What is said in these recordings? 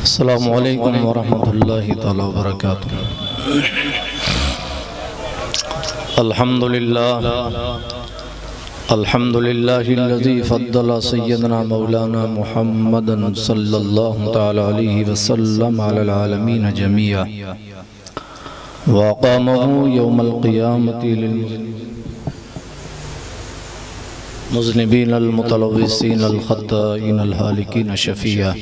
السلام علیکم ورحمۃ اللہ تعالی وبرکاتہ۔ الحمدللہ الذی فضل سیدنا مولانا محمد صلی اللہ تعالی علیہ وسلم علی العالمین جميعا وأقامہ یوم القیامۃ للمذنبین المتلوثین الخطائین الہالکین شفیعا،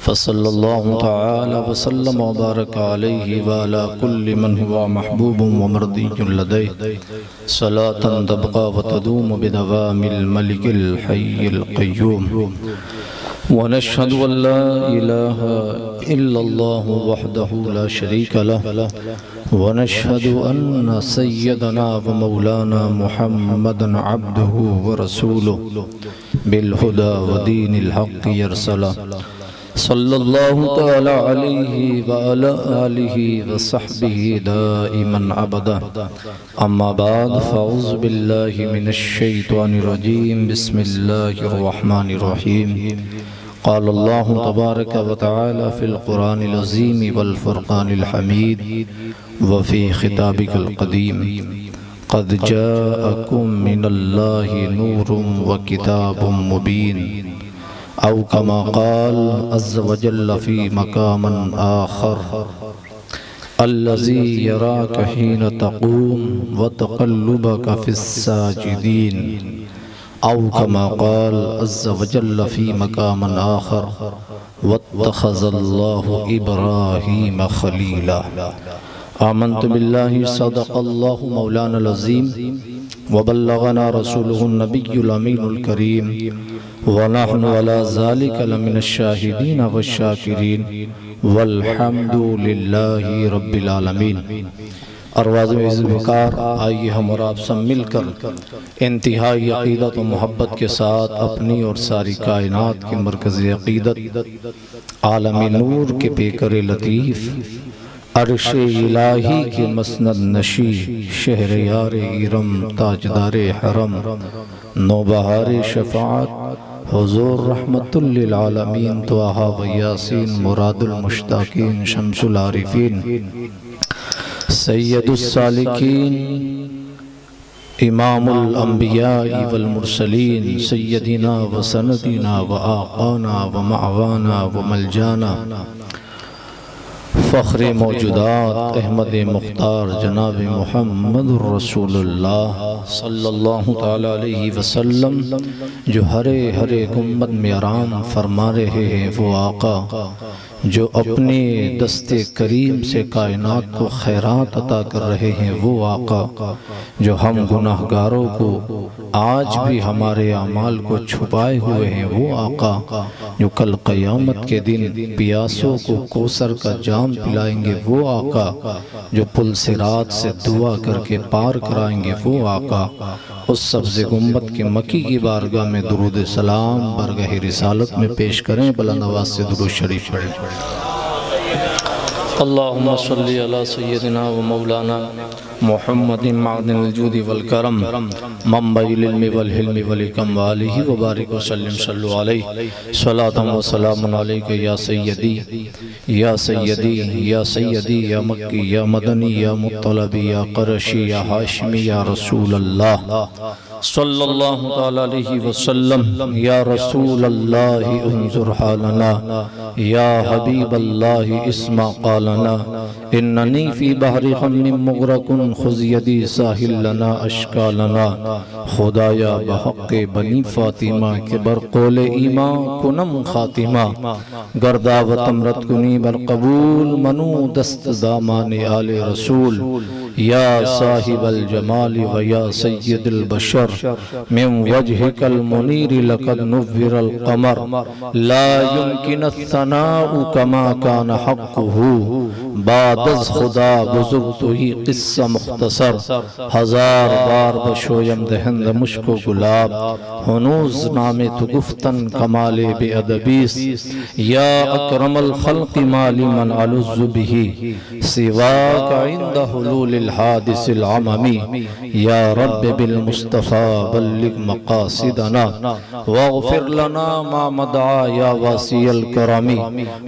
فصلی اللہ تعالی وسلم وبارک علیہ وعلی کل من ہوا محبوب ومرضی لدیہ، صلاة تبقى وتدوم بدوام الملک الحی القیوم، ونشهد ان لا الہ الا اللہ وحدہ لا شریک لہ، ونشهد ان سیدنا ومولانا محمدا عبدہ ورسولہ بالہدى ودین الحق یرسلہ، صلی اللہ تعالی علیہ وعلی آلہ وصحبہ دائما ابدا، اما بعد فاعوذ باللہ من الشیطان الرجیم، بسم اللہ الرحمن الرحیم۔ قال اللہ تبارک وتعالی فی القرآن العظیم والفرقان الحمید وفی خطابک القدیم، قد جاءکم من اللہ نور وکتاب مبین، او کما قال عز وجل فی مقام آخر، الذی یراک حین تقوم وتقلبک فی الساجدین، او کما قال عز وجل فی مقام آخر، واتخذ اللہ ابراہیم خلیلا۔ آمنت باللہ صدق اللہ مولانا العظیم، وبلغنا رسولہ النبی الامین الکریم، ونحن على ذلك لمن الشاہدین والشاکرین، والحمد للہ رب العالمین۔ ارواز و عزت وقار، آئیے ہم اور آپ سب مل کر انتہائی عقیدت و محبت کے ساتھ اپنی اور ساری کائنات کی مرکزی عقیدت عالم نور کے پیکر لطیف، عرش الہی کے مسند نشی، شہر یار ارم، تاجدار حرم، نوبہار شفاعت، حضور رحمت للعالمین، طٰہٰ و یاسین، مراد المشتاقین، شمس العارفین، سید السالکین، امام الانبیاء والمرسلین، سیدنا و سندنا و آقانا و معوانا و ملجانا، فخر موجودات احمد مختار جناب محمد رسول اللہ صلی اللہ تعالی علیہ وسلم، جو ہرے ہرے گنبد میں آرام فرما رہے ہیں، وہ آقا جو اپنے دست کریم سے کائنات کو خیرات عطا کر رہے ہیں، وہ آقا جو ہم گناہگاروں کو آج بھی ہمارے اعمال کو چھپائے ہوئے ہیں، وہ آقا جو کل قیامت کے دن پیاسوں کو کوثر کا جام پلائیں گے، وہ آقا جو پل صراط سے دعا کر کے پار کرائیں گے، وہ آقا اس سبز گنبد کے مکی کی بارگاہ میں درود سلام برگاہ رسالت میں پیش کریں، بلند آواز سے درود شریف پڑھیں۔ اللہم صلی علی سیدنا و مولانا محمد معدن الجود والکرم، منبع العلم والحلم والحکم، وآلہ وبارک وسلم، صلو علیہ، صلاة و سلام علیکہ یا سیدی یا سیدی یا سیدی یا مکی یا مدنی یا مطلبی یا قرشی یا ہاشمی یا رسول اللہ صلی اللہ تعالی علیہ وسلم، یا رسول اللہ انظر حالنا، یا حبیب اللہ اسمع قالنا، اننی فی بحر غم مغرق خذ یدی ساحل لنا اشکالنا، خدایا بحق بنی فاطمہ کے برقول ایمان کنم خاتمہ، گرداوتم رد کنی برقبول منو دست دامان آل رسول، یا صاحب الجمال و یا سید البشر، من وجہک المنیر لقد نور القمر، لا يمکن الثناء کما کان حقہ، بعد از خدا بزرگ تو ہی قصہ مختصر ہزار بار بشویم دہند مشک و گلاب ہنوز نام تو گفتن کمال بے ادبیس یا اکرم الخلق مالی من علز بھی سواک عند حلول الحادث العممی یا رب بالمصطفى بلغ مقاصدنا واغفر لنا ما مدعا یا واسع الکرم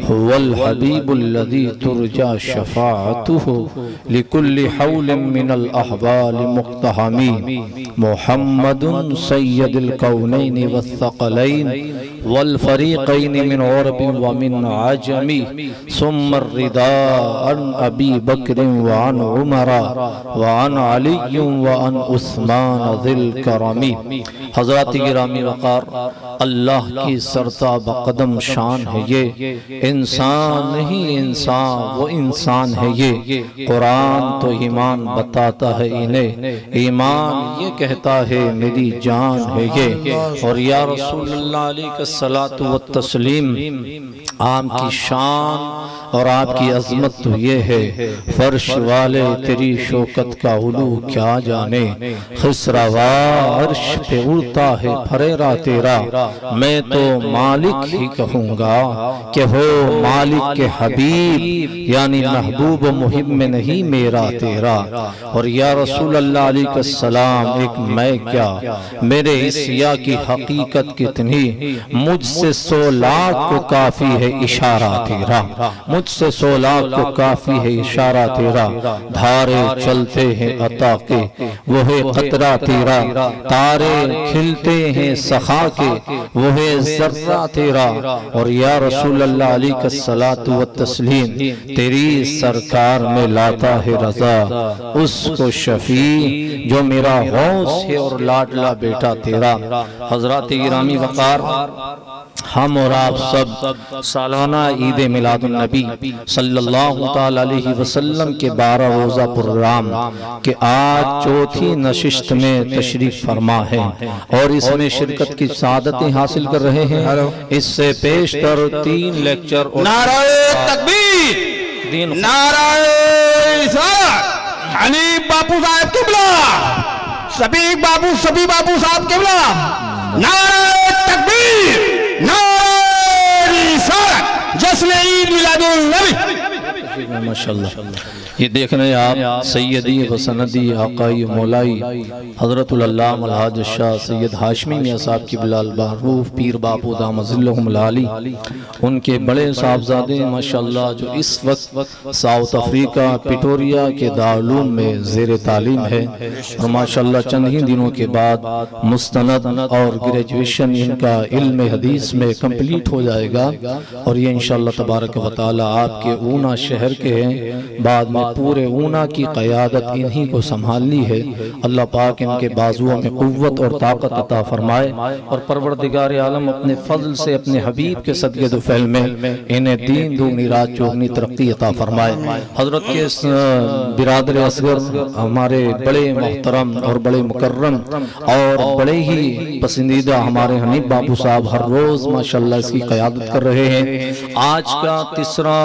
هو الحبیب الذي ترجى شفاعته لكل حول من الأحوال مقتحم محمد سید الكونین والثقلین والفریقین من عرب ومن عجم ثم الرداء عن ابی بکر وعن عمر وعن علی وعن عثمان ذی الکرم۔ حضرات گرامی وقار، اللہ کی سرتاب قدم شان ہے یہ، انسان نہیں انسان وہ انسان ہے یہ۔ قرآن تو ایمان بتاتا ہے انہیں، ایمان یہ کہتا ہے میری جان ہے یہ۔ اور یا رسول اللہ علیہ الصلاۃ والتسلیم، آپ کی شان اور آپ کی عظمت تو یہ ہے، فرش والے تیری شوکت کا علو کیا جانے، خسروا عرش پہ اڑتا ہے پھریرا تیرا، میں تو مالک ہی کہوں گا کہ ہو مالک کے حبیب، یعنی محبوب و محب میں نہیں میرا تیرا۔ اور یا رسول اللہ علیہ السلام، ایک میں کیا میرے عصیہ کی حقیقت کتنی، مجھ سے 100 لاکھ کو کافی ہے اشارہ تیرا، مجھ سے 100 لاکھ کو کافی ہے اشارہ تیرا۔ دھارے چلتے ہیں عطا کے وہ ہے قطرہ تیرا، تارے کھلتے ہیں سخا کے وہ ہے ذرہ تیرا۔ اور یا رسول اللہ علیہ الصلاۃ والتسلیم، تیری سرکار میں لاتا ہے رضا اس کو شفیع جو میرا غوث ہے اور لاڈلا بیٹا تیرا۔ حضرات گرامی وقار، ہم اور آپ سب سالانہ عید میلاد النبی صلی اللہ علیہ وسلم کے 12 روزہ پروگرام کہ آج چوتھی نشست میں تشریف فرما ہے اور اس میں شرکت کی سعادتیں حاصل کر رہے ہیں۔ اس سے پیشتر 3 لیکچر اور نعرہ تکبیر، نعرہ رسالت، حنیف باپو صاحب قبلہ، شفیق باپو صاحب قبلہ، نعرہ تکبیر، نعرہ رسالت، جشن عید میلاد النبی۔ ماشاءاللہ، یہ دیکھنے آپ سیدی و سندی آقائی مولائی حضرت العلامہ الحاج شاہ سید ہاشمی میاں صاحب کی بلال معروف پیر باپو دامت ظلہم العالی، ان کے بڑے صاحبزادے ماشاءاللہ جو اس وقت ساؤتھ افریقہ پیٹوریا کے دارالعلوم میں زیر تعلیم ہے، اور ماشاءاللہ چند ہی دنوں کے بعد مستند اور گریجویشن ان کا علم حدیث میں کمپلیٹ ہو جائے گا، اور یہ انشاءاللہ تبارک و تعالی آپ کے اونا شہر کے ہیں، بعد میں پورے اونا کی قیادت انہی کو سنبھالنی ہے۔ اللہ پاک ان کے بازووں میں قوت اور طاقت عطا فرمائے، اور پروردگار عالم اپنے فضل سے اپنے حبیب کے صدقے دفعل میں انہیں دین دگنی رات چوگنی ترقی عطا فرمائے۔ حضرت کے برادر اصغر ہمارے بڑے محترم اور بڑے مکرم اور بڑے ہی پسندیدہ ہمارے حنیف باپو صاحب ہر روز ماشاءاللہ اس کی قیادت کر رہے ہیں۔ آج کا تیسرا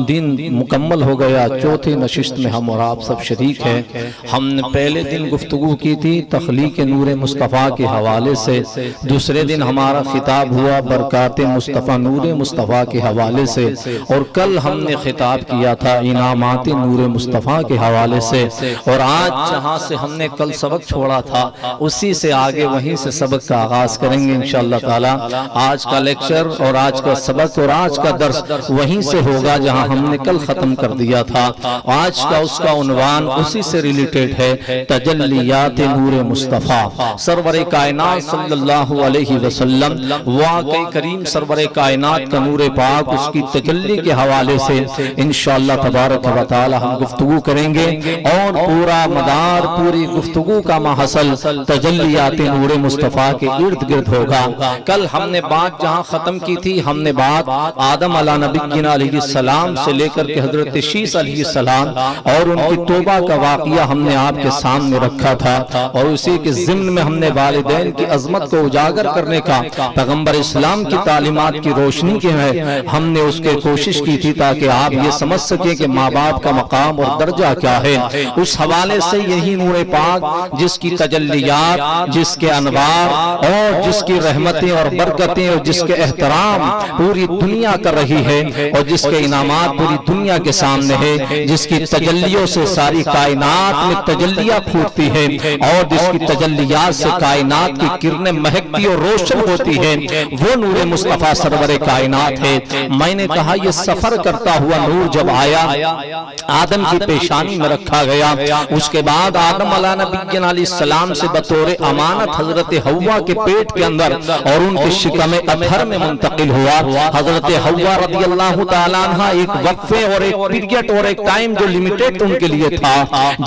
دن مکمل ہو گیا، چوتھی نشست میں ہم اور آپ سب شریک ہیں۔ ہم نے پہلے دن گفتگو کی تھی تخلیق نور مصطفیٰ کے حوالے سے، دوسرے دن ہمارا خطاب ہوا برکات مصطفیٰ نور مصطفیٰ کے حوالے سے، اور کل ہم نے خطاب کیا تھا انعامات نور مصطفیٰ کے حوالے سے، اور آج جہاں سے ہم نے کل سبق چھوڑا تھا اسی سے آگے وہیں سے سبق کا آغاز کریں گے انشاءاللہ تعالی۔ آج کا لیکچر اور آج کا سبق اور آج کا درس وہیں سے ہوگا جہاں ہم نے کل ختم کر دیا تھا۔ آج کا اس کا عنوان اسی سے ریلیٹڈ ہے، تجلیات نور مصطفیٰ۔ سرور کائنات صلی اللہ علیہ وسلم، واقعی کریم سرور کائنات کا نور پاک اس کی تجلی کے حوالے سے انشاءاللہ تبارک و تعالی ہم گفتگو کریں گے، اور پورا مدار پوری گفتگو کا محصل تجلیات نور مصطفیٰ کے ارد گرد ہوگا۔ کل ہم نے بات جہاں ختم کی تھی، ہم نے بات آدم علیہ نبی علیہ السلام سے لے کر کر کے حضرت شیش علیہ السلام اور ان کی توبہ کا واقعہ ہم نے آپ کے سامنے رکھا تھا، اور اسی کے ضمن میں ہم نے والدین کی عظمت کو اجاگر کرنے کا پیغمبر اسلام کی تعلیمات کی روشنی کے میں ہم نے اس کے کوشش کی تھی تاکہ آپ یہ سمجھ سکیں کہ ماں باپ کا مقام اور درجہ کیا ہے۔ اس حوالے سے یہی نور پاک جس کی تجلیات، جس کے انوار اور جس کی رحمتیں اور برکتیں اور جس کے احترام پوری دنیا کر رہی ہے، اور جس کے انعامات پوری دنیا کے سامنے ہے، جس کی تجلیوں سے ساری کائنات میں تجلیہ پھوٹتی ہے، اور جس کی تجلیات سے کائنات کی کرنیں مہکتی اور روشن ہوتی ہے، وہ نور مصطفیٰ سرور کائنات ہے۔ میں نے کہا یہ سفر کرتا ہوا نور جب آیا آدم کی پیشانی میں رکھا گیا، اس کے بعد آدم علیہ نبی علیہ السلام سے بطور امانت حضرت حوا کے پیٹ کے اندر اور ان کے شکم اطہر میں منتقل ہوا۔ حضرت حوا رضی اللہ تعالیٰ عنہ ایک وقفے اور ایک پیریڈ اور ایک ٹائم جو لیمیٹڈ ان کے لیے تھا،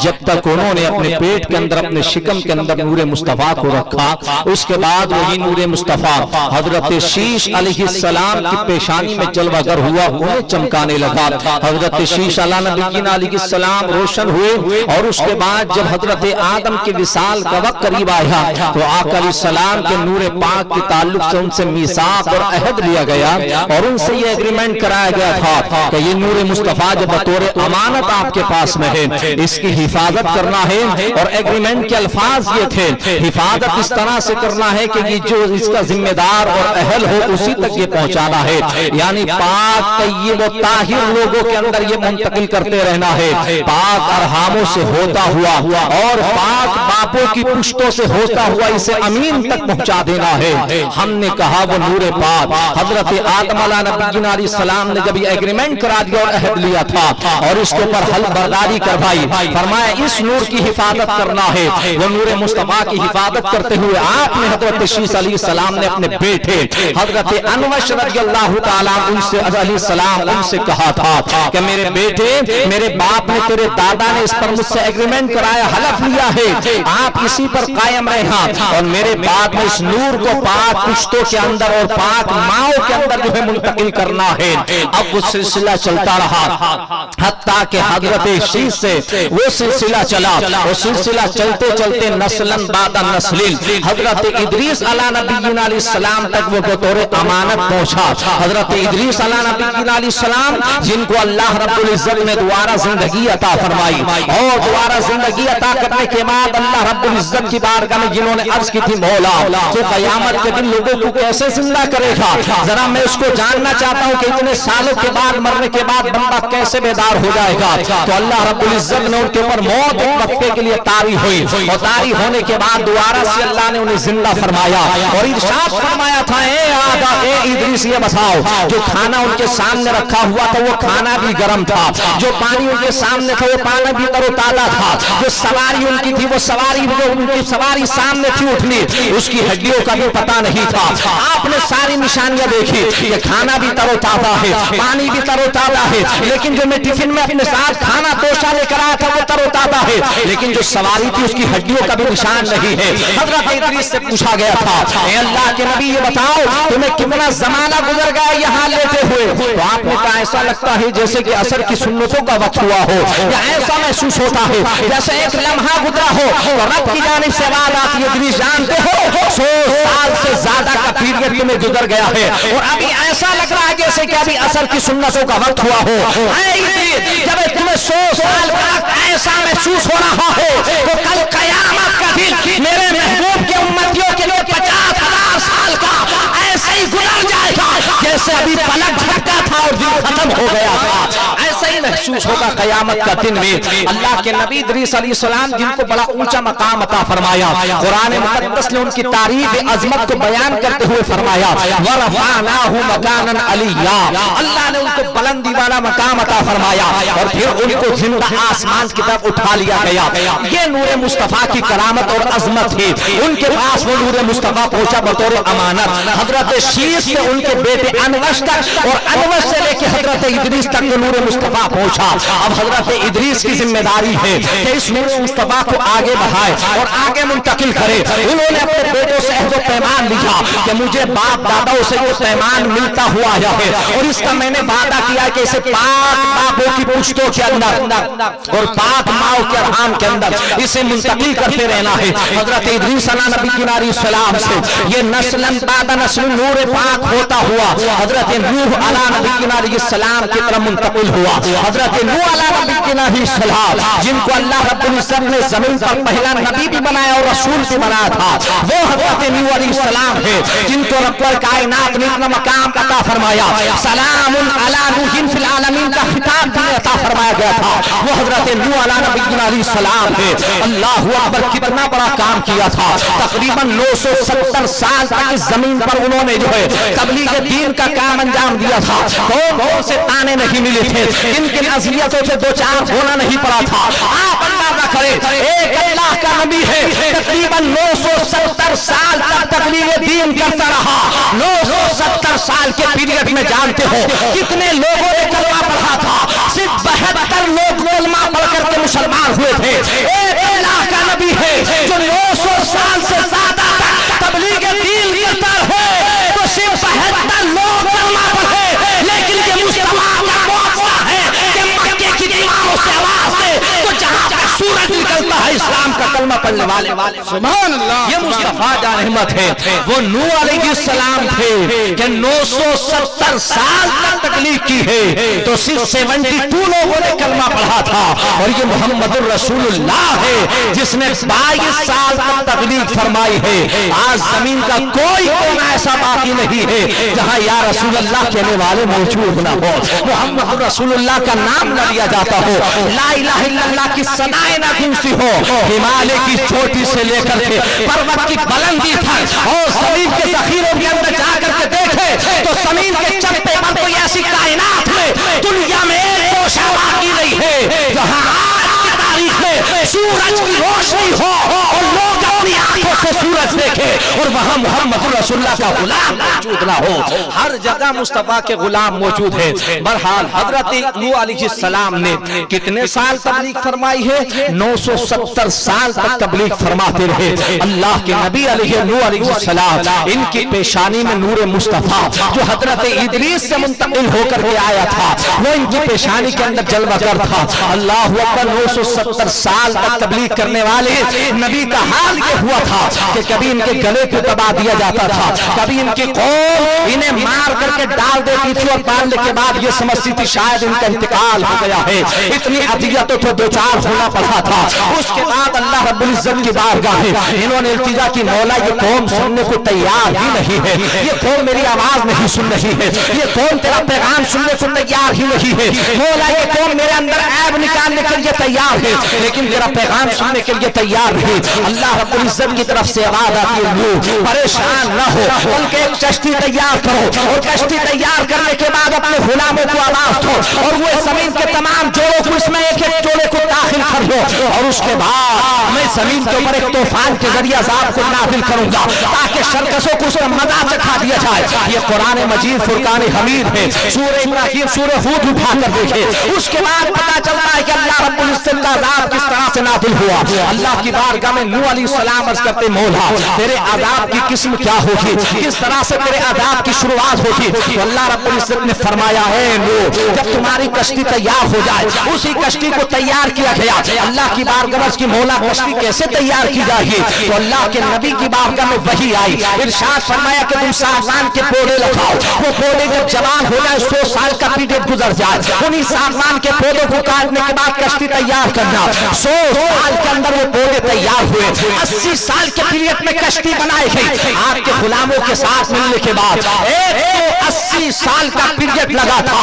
جب تک انہوں نے اپنے پیٹ کے اندر اپنے شکم کے اندر نور مصطفیٰ کو رکھا، اس کے بعد وہی نور مصطفیٰ حضرت شیش علیہ السلام کی پیشانی میں جلوہ گر ہوا، انہیں چمکانے لگا۔ حضرت شیش علیہ نبی علیہ السلام روشن ہوئے، اور اس کے بعد جب حضرت آدم کے وصال کا وقت قریب آیا تو آقا علیہ السلام کے نور پاک کے تعلق سے ان سے میثاق اور عہد لیا گیا، اور ان سے یہ ایگریمنٹ کرایا گیا تھا کہ یہ نور مصطفیٰ جو بطور امانت آپ کے پاس میں ہے، اس کی حفاظت کرنا ہے، اور ایگریمنٹ کے الفاظ یہ تھے، حفاظت اس طرح سے کرنا ہے کہ یہ جو اس کا ذمہ دار اور اہل ہو اسی تک یہ پہنچانا ہے، یعنی پاک طیب و طاہر لوگوں کے اندر یہ منتقل کرتے رہنا ہے، پاک ارحاموں سے ہوتا ہوا اور پاک باپوں کی پشتوں سے ہوتا ہوا اسے امین تک پہنچا دینا ہے۔ ہم نے کہا وہ نور پاک حضرت آدم علیہ نبی علیہ السلام نے جب یہ ایگریمنٹ کرا دیا اور عہد لیا تھا اور اس کے اوپر حل برداری کروائی، فرمایا اس نور کی حفاظت کرنا ہے۔ وہ نور مصطفیٰ کی حفاظت کرتے ہوئے آپ نے حضرت شیش علیہ السلام نے اپنے بیٹے حضرت انوش رضی اللہ تعالیٰ علیہ السلام ان سے کہا تھا کہ میرے بیٹے، میرے باپ نے تیرے دادا نے اس پر مجھ سے ایگریمنٹ کرایا، حلف لیا ہے، آپ اسی پر قائم رہنا، اور میرے بعد میں اس نور کو پاک پشتوں کے اندر اور پاک ماؤں کے اندر جو ہے منتقل کرنا ہے۔ اب وہ سلسلہ چلتا رہا حتیٰ کہ حضرت شیش سے وہ سلسلہ چلا، وہ سلسلہ چلتے چلتے نسلن بعد نسلن حضرت ادریس علیہ نبی علیہ السلام تک وہ بطور امانت پہنچا۔ حضرت ادریس علیہ نبی علیہ السلام جن کو اللہ رب العزت نے دوبارہ زندگی عطا فرمائی، اور دوبارہ زندگی عطا کرنے کے بعد اللہ رب العزت کی بارگاہ میں جنہوں نے عرض کی تھی مولا تو قیامت کے دن لوگوں کو کیسے زندہ کرے گا، ذرا میں اس کو جاننا چاہتا ہوں کہ اتنے سالوں کے بعد مرنے کے بعد بندہ کیسے بیدار ہو جائے گا۔ تو اللہ رب العزت نے ان کے اوپر موت ایک وقفے کے لیے طاری ہوئی، اور طاری ہونے کے بعد دوبارہ سے اللہ نے انہیں زندہ فرمایا اور ارشاد فرمایا تھا اے ادریس یہ بتاؤ جو کھانا ان کے سامنے رکھا ہوا تھا وہ کھانا بھی گرم تھا، جو پانی ان کے سامنے تھا وہ پانی بھی تر و تازہ تھا، جو سواری ان کی تھی وہ سواری جو ان کی سواری سامنے تھی اٹھنی اس کی ہڈیوں کا بھی پتہ نہیں تھا۔ آپ نے ساری نشانیاں دیکھی کہ کھانا بھی تر و تازہ ہے، پانی بھی تر و تازہ ہے، لیکن جو میں ٹفن میں اپنے ساتھ کھانا توشہ لے کر آیا تھا وہ تر و تازہ ہے، لیکن جو سواری تھی اس کی ہڈیوں کا بھی نشان نہیں ہے۔ حضرت ادریس سے پوچھا گیا تھا اے اللہ کے نبی یہ بتاؤ تمہیں کتنا زمانہ گزر گیا یہاں لیتے ہوئے؟ تو آپ نے کہا ایسا لگتا ہے جیسے کہ عصر کی سنتوں کا وقت ہوا ہو، یا ایسا محسوس ہوتا ہے جیسے ایک لمحہ گزرا ہو اور رب کی جانب سے آواز آتی ہے ادریس جانتے ہو 100 سال سے زیادہ کا پیریڈ تمہیں گزر گیا ہے اور ابھی ایسا لگ رہا ہے جیسے کہ ابھی عصر کی سنتوں کا وقت ہوا ہو۔ اے ادریس جب تمہیں 100 سال بعد ایسا محسوس ہو رہا ہو تو کل قیامت کا دن میرے محبوب کے امتیوں کے لیے 50,000 سال کا ایسے ہی گزر جائے گا جیسے ابھی پلک جھپکا تھا اور دن ختم ہو گیا تھا، ایسا ہی محسوس ہوگا قیامت کا دن میں۔ اللہ کے نبی ادریس علیہ السلام جن کو بڑا اونچا مقام عطا فرمایا، قرآن مقدس نے ان کی تعریف عظمت کو بیان کرتے ہوئے فرمایا وَرَفَعْنَاهُ مَكَانًا عَلِيًّا، اللہ نے ان کو بلندی والا مقام عطا فرمایا اور پھر ان کو زندہ آسمان کی طرف اٹھا لیا گیا۔ یہ نور مصطفیٰ کی کرامت اور عظمت ہے، ان کے پاس وہ نور مصطفیٰ پہنچا بطور امانت، حضرت شیش سے ان کے بیٹے انوش تک اور انوش سے لے کے حضرت ادریس تک وہ نور مصطفیٰ پہنچا۔ پوچھا۔ اب حضرت ادریس کی ذمہ داری ہے کہ اس نور مصطفیٰ کو آگے بڑھائے اور آگے منتقل کرے۔ انہوں نے اپنے بیٹوں سے عہد و پیمان لیا کہ مجھے باپ داداؤں سے وہ پیمان ملتا ہوا آیا ہے اور اس کا میں نے وعدہ کیا کہ اسے پاک باپوں کی پشتوں کے اندر اور پاک ماؤں کے ارحام کے اندر اسے منتقل کرتے رہنا ہے۔ حضرت ادریس علیہ نبی کی علیہ السلام سے یہ نسلاً بعد نسل نور پاک ہوتا ہوا حضرت نوح علیہ نبی کی علیہ السلام کی طرف منتقل ہوا۔ حضرت نوح علیہ نبی کی علیہ السلام جن کو اللہ رب العزت نے زمین پر پہلا نبی بھی بنایا اور رسول بھی بنایا تھا، وہ حضرت نوح علیہ السلام ہے جن کو رب کائنات نے اتنا مقام عطا فرمایا، سلام علی نوح فی العالمین کا خطاب بھی عطا فرمایا گیا تھا، وہ حضرت نوح علیہ نبی علیہ السلام ہے۔ اللہ اکبر، کتنا بڑا کام کیا تھا۔ تقریباً 970 سال تک اس زمین پر انہوں نے جو ہے تبلیغ دین کا کام انجام دیا تھا۔ کون سے تانے نہیں ملے تھے، ان کی اذیتوں سے دو چار ہونا نہیں پڑا تھا۔ آپ اندازہ کریں، ایک اللہ کا نبی ہے تقریباً 970 سال تک تبلیغ دین کرتا رہا۔ 970 سال کے پیریڈ میں جانتے ہو کتنے لوگوں نے کلمہ پڑھا تھا؟ صرف 72 لوگ کلمہ پڑھ کر کے مسلمان ہوئے تھے۔ ایک اللہ کا نبی ہے جو 900 سال سے زیادہ تک تبلیغ دین کرتا ہے، تو صرف 72 لوگ کلمہ پڑھے، لیکن یہ مصطفیٰ کا معجزہ ہے کہ مکے کی دیواروں سے آواز دے تو جہاں پر سورج نکلتا ہے اسلام کا کلمہ پڑھنے والے۔ سبحان اللہ، یہ مصطفیٰ جان رحمت ہے۔ وہ نوح علیہ السلام تھے کہ 970 سال تک تبلیغ کی ہے تو صرف 72 لوگوں نے کلمہ پڑھا تھا، اور یہ محمد الرسول اللہ ہے جس نے 22 سال تک تبلیغ فرمائی ہے۔ آج زمین کا کوئی کونا ایسا باقی نہیں ہے جہاں یا رسول اللہ کہنے والے موجود نہ ہو، محمد الرسول اللہ کا نام نہ لیا جاتا ہو، لا الہ الا اللہ کی ثنائیں نہ گونجتی ہو۔ ہمالیہ کی چوٹی سے لے کر کے پروت کی بلندی تک اور زمین کے ذخیروں کے اندر جا کر کے دیکھے تو زمین کے چپے پر کوئی ایسی کائنات میں دنیا میں ایک گوشہ باقی نہیں ہے جہاں آج کی تاریخ میں سورج کی روشنی ہو اور لوگ اپنی آنکھوں سے سورج دیکھے اور وہاں محمد رسول اللہ کا غلام موجود نہ ہو۔ ہر جگہ مصطفیٰ کے غلام موجود ہے۔ بہرحال حضرت نوح علیہ السلام نے کتنے سال تبلیغ فرمائی ہے؟ 970 سال تک تبلیغ فرماتے رہے۔ اللہ کے نبی نوح علیہ السلام، ان کی پیشانی میں نور مصطفیٰ جو حضرت ادریس سے منتقل ہو کر کے آیا تھا وہ ان کی پیشانی کے اندر جلوہ گر تھا۔ اللہ اکبر، 970 سال تک تبلیغ کرنے والے نبی کا حال یہ ہوا تھا کہ کبھی ان کے گلے کو دبا دیا جاتا تھا، کبھی ان کی قوم انہیں مار کر کے ڈال دیتی تھی اور ڈالنے کے بعد یہ سمجھتی تھی شاید ان کا انتقال ہو گیا ہے۔ اتنی اذیتوں سے دو چار ہونا پڑا تھا۔ اس کے بعد اللہ رب العزت کی بارگاہ میں انہوں نے التجا کی، مولا یہ قوم سننے کو تیار ہی نہیں ہے، یہ قوم میری آواز نہیں سن رہی ہے، یہ قوم تیرا پیغام سننے کو تیار ہی نہیں ہے، مولا یہ قوم میرے اندر عیب نکالنے کے لیے تیار ہے لیکن تیرا پیغام سننے کے لیے تیار نہیں۔ اللہ رب العزت کی طرف سے آواز آتی ہے، پریشان نہ ہو بلکہ ایک کشتی تیار کرو اور کشتی تیار کرنے کے بعد اپنے غلاموں کو آواز دو اور وہ زمین کے تمام جوڑوں کو اس میں ایک ایک جوڑے کو داخل کر دو اور اس کے بعد میں زمین کے اوپر ایک طوفان کے ذریعے عذاب کو نازل کروں گا تاکہ شرکسوں کو اس کا مزہ چکھا دیا جائے۔ یہ قرآن مجید فرقان حمید ہے، سورہ ابراہیم سورہ ہود اٹھا کر دیکھے، اس کے بعد پتا چلتا ہے کہ اللہ رب العزت کا عذاب کس طرح سے نازل ہوا۔ اللہ کی بارگاہ میں نوح علیہ السلام عرض کرتے، مولا تیرے عذاب کی قسم کیا ہوگی، کس طرح سے تیرے عذاب کی شروعات ہوگی؟ تو اللہ رب العزت نے فرمایا ہے نوح جب تمہاری کشتی تیار ہو جائے، اسی کشتی کو تیار کیا گیا۔ اللہ کی بارگاہ کی مولا کشتی کیسے تیار کی جائے گی؟ تو اللہ کے نبی کی بارگاہ میں وحی آئی، ارشاد فرمایا کہ تم ساگوان کے پودے لگاؤ، وہ پودے جب جوان ہو جائے 100 سال کا پیریڈ گزر جائے، انہی ساگوان کے پودوں کو کاٹنے کے بعد کشتی تیار کرنا۔ 100 سال کے اندر وہ پودے تیار ہوئے، 80 سال کے پیریڈ میں کشتی بنائی گئی۔ آپ کے غلاموں کے ساتھ ملنے کے بعد 180 سال کا پیریڈ لگا تھا۔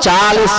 40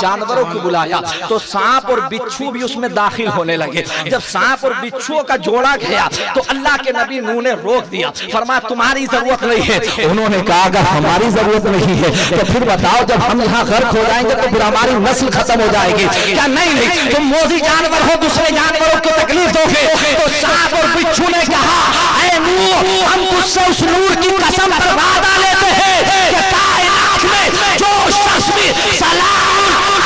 جانوروں کو بلایا تو سانپ اور بچھو بھی اس میں داخل ہونے لگے. جب سانپ اور بچھو کا جوڑا گیا تو اللہ کے نبی نوح نے روک دیا, فرمایا تمہاری ضرورت نہیں ہے. انہوں نے کہا اگر ہماری ضرورت نہیں ہے تو پھر بتاؤ جب ہم یہاں غرق ہو جائیں گے تو پھر ہماری نسل ختم ہو جائے گی کیا؟ نہیں, تم موذی جانور ہو, دوسرے جانوروں کو تکلیف دو گے. تو سانپ اور بچھو نے کہا اے نوح ہم تجھ سے اس نور کی قسم پر وعدہ لیتے ہیں کہ کائنات میں جو شخص بھی سلام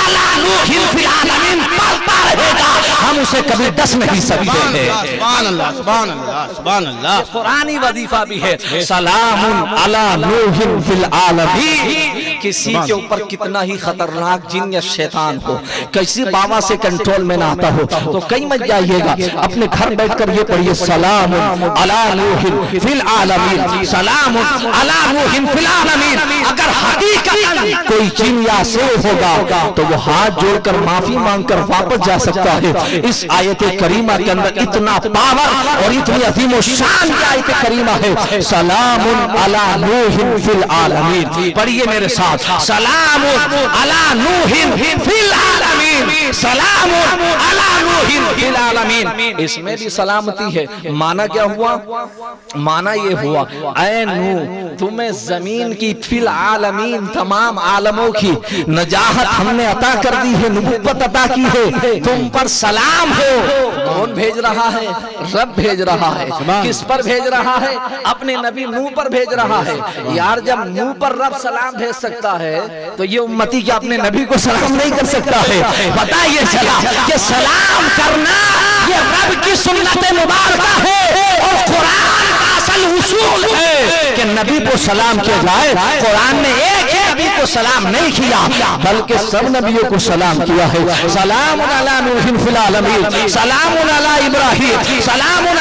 علی نوح فی العالمین پڑھتا رہے گا ہم اسے کبھی ڈس نہیں سکتے ہیں. سبحان اللہ سبحان اللہ سبحان اللہ. قرآنی وظیفہ بھی ہے سلام علی نوح فی العالمین. کسی کے اوپر کتنا ہی خطرناک جن یا شیطان ہو, کسی بابا سے کنٹرول میں نہ آتا ہو تو کہیں مت جائیے گا, اپنے گھر بیٹھ کر یہ پڑھیے سلام علی نوح فی العالمین, سلام علی نوح فی العالمین. اگر حقیقت کوئی جن یا سیر ہوگا تو وہ ہاتھ جوڑ کر معافی مانگ کر واپس جا سکتا ہے. اس آیت کریمہ کے اندر اتنا پاور اور اتنی عظیم و شان کی آیت کریمہ ہے سلام علی نوح فی العالمین. پڑھیے میرے ساتھ سلام علی نوح فی العالمین, سلام علی نوح فی العالمین. اس میں بھی سلامتی ہے. معنی کیا ہوا؟ معنی یہ ہوا اے نوح تمہیں زمین کی فی العالمین تمام عالموں کی نجاحت ہم نے عطا کر دی ہے, نبوت عطا کی ہے, تم پر سلام ہو. کون بھیج رہا ہے؟ رب بھیج رہا ہے. کس پر بھیج رہا ہے؟ اپنے نبی نوح پر بھیج رہا ہے. یار جب نوح پر رب سلام بھیج سکتا ہے تو یہ امتی کیا اپنے نبی کو سلام نہیں کر سکتا ہے؟ پتہ یہ چلا کہ سلام کرنا یہ رب کی سنت مبارکہ ہے اور قرآن کا اصل اصول ہے کہ نبی کو سلام کیا جائے. قرآن نے ایک نبی کو سلام نہیں کیا بلکہ سب نبیوں کو سلام کیا ہے. سلام علی نوح فی العالمین, سلام علی ابراہیم, سلام علی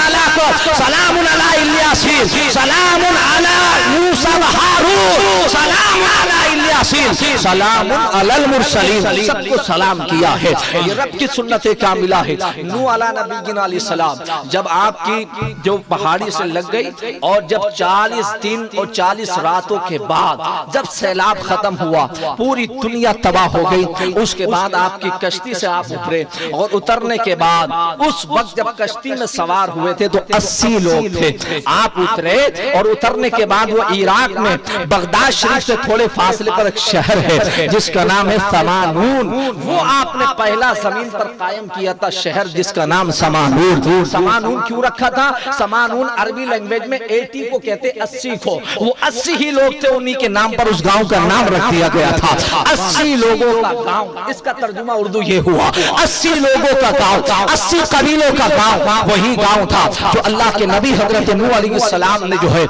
الیاسین, سلام علی موسیٰ و ہارون, سلام علی الیاسین, سلام علی المرسلین. سب کو سلام کیا ہے. یہ رب کی سنت کاملہ ہے. نوح علی نبینا علیہ السلام جب آپ کی جو پہاڑی سے لگ گئی اور جب 40 دن اور 40 راتوں کے بعد جب سیلاب ختم ہوا پوری دنیا تباہ ہو گئی, اس کے بعد آپ کی کشتی سے آپ اترے اور اترنے کے بعد اس وقت جب کشتی میں سوار ہوئے تھے تو 80 لوگ تھے. آپ اترے اور اترنے کے بعد وہ عراق میں بغداد شریف سے تھوڑے فاصلے پر ایک شہر ہے جس کا نام ہے سمانون. وہ آپ نے پہلا زمین پر قائم کیا تھا شہر جس کا نام سمانون. سمانون کیوں رکھا تھا؟ سمانون عربی لینگویج میں 80 کو کہتے 80 کو. وہ 80 ہی لوگ تھے, انہی کے نام پر اس گاؤں کا نام رکھ دیا گیا تھا 80 لوگوں کا گاؤں. اس کا ترجمہ اردو یہ ہوا 80 لوگوں کا گاؤں, 80 قبیلوں کا گاؤں. وہی گاؤں تھا جو اللہ کے نبی حضرت نوح علیہ السلام نے جو ہے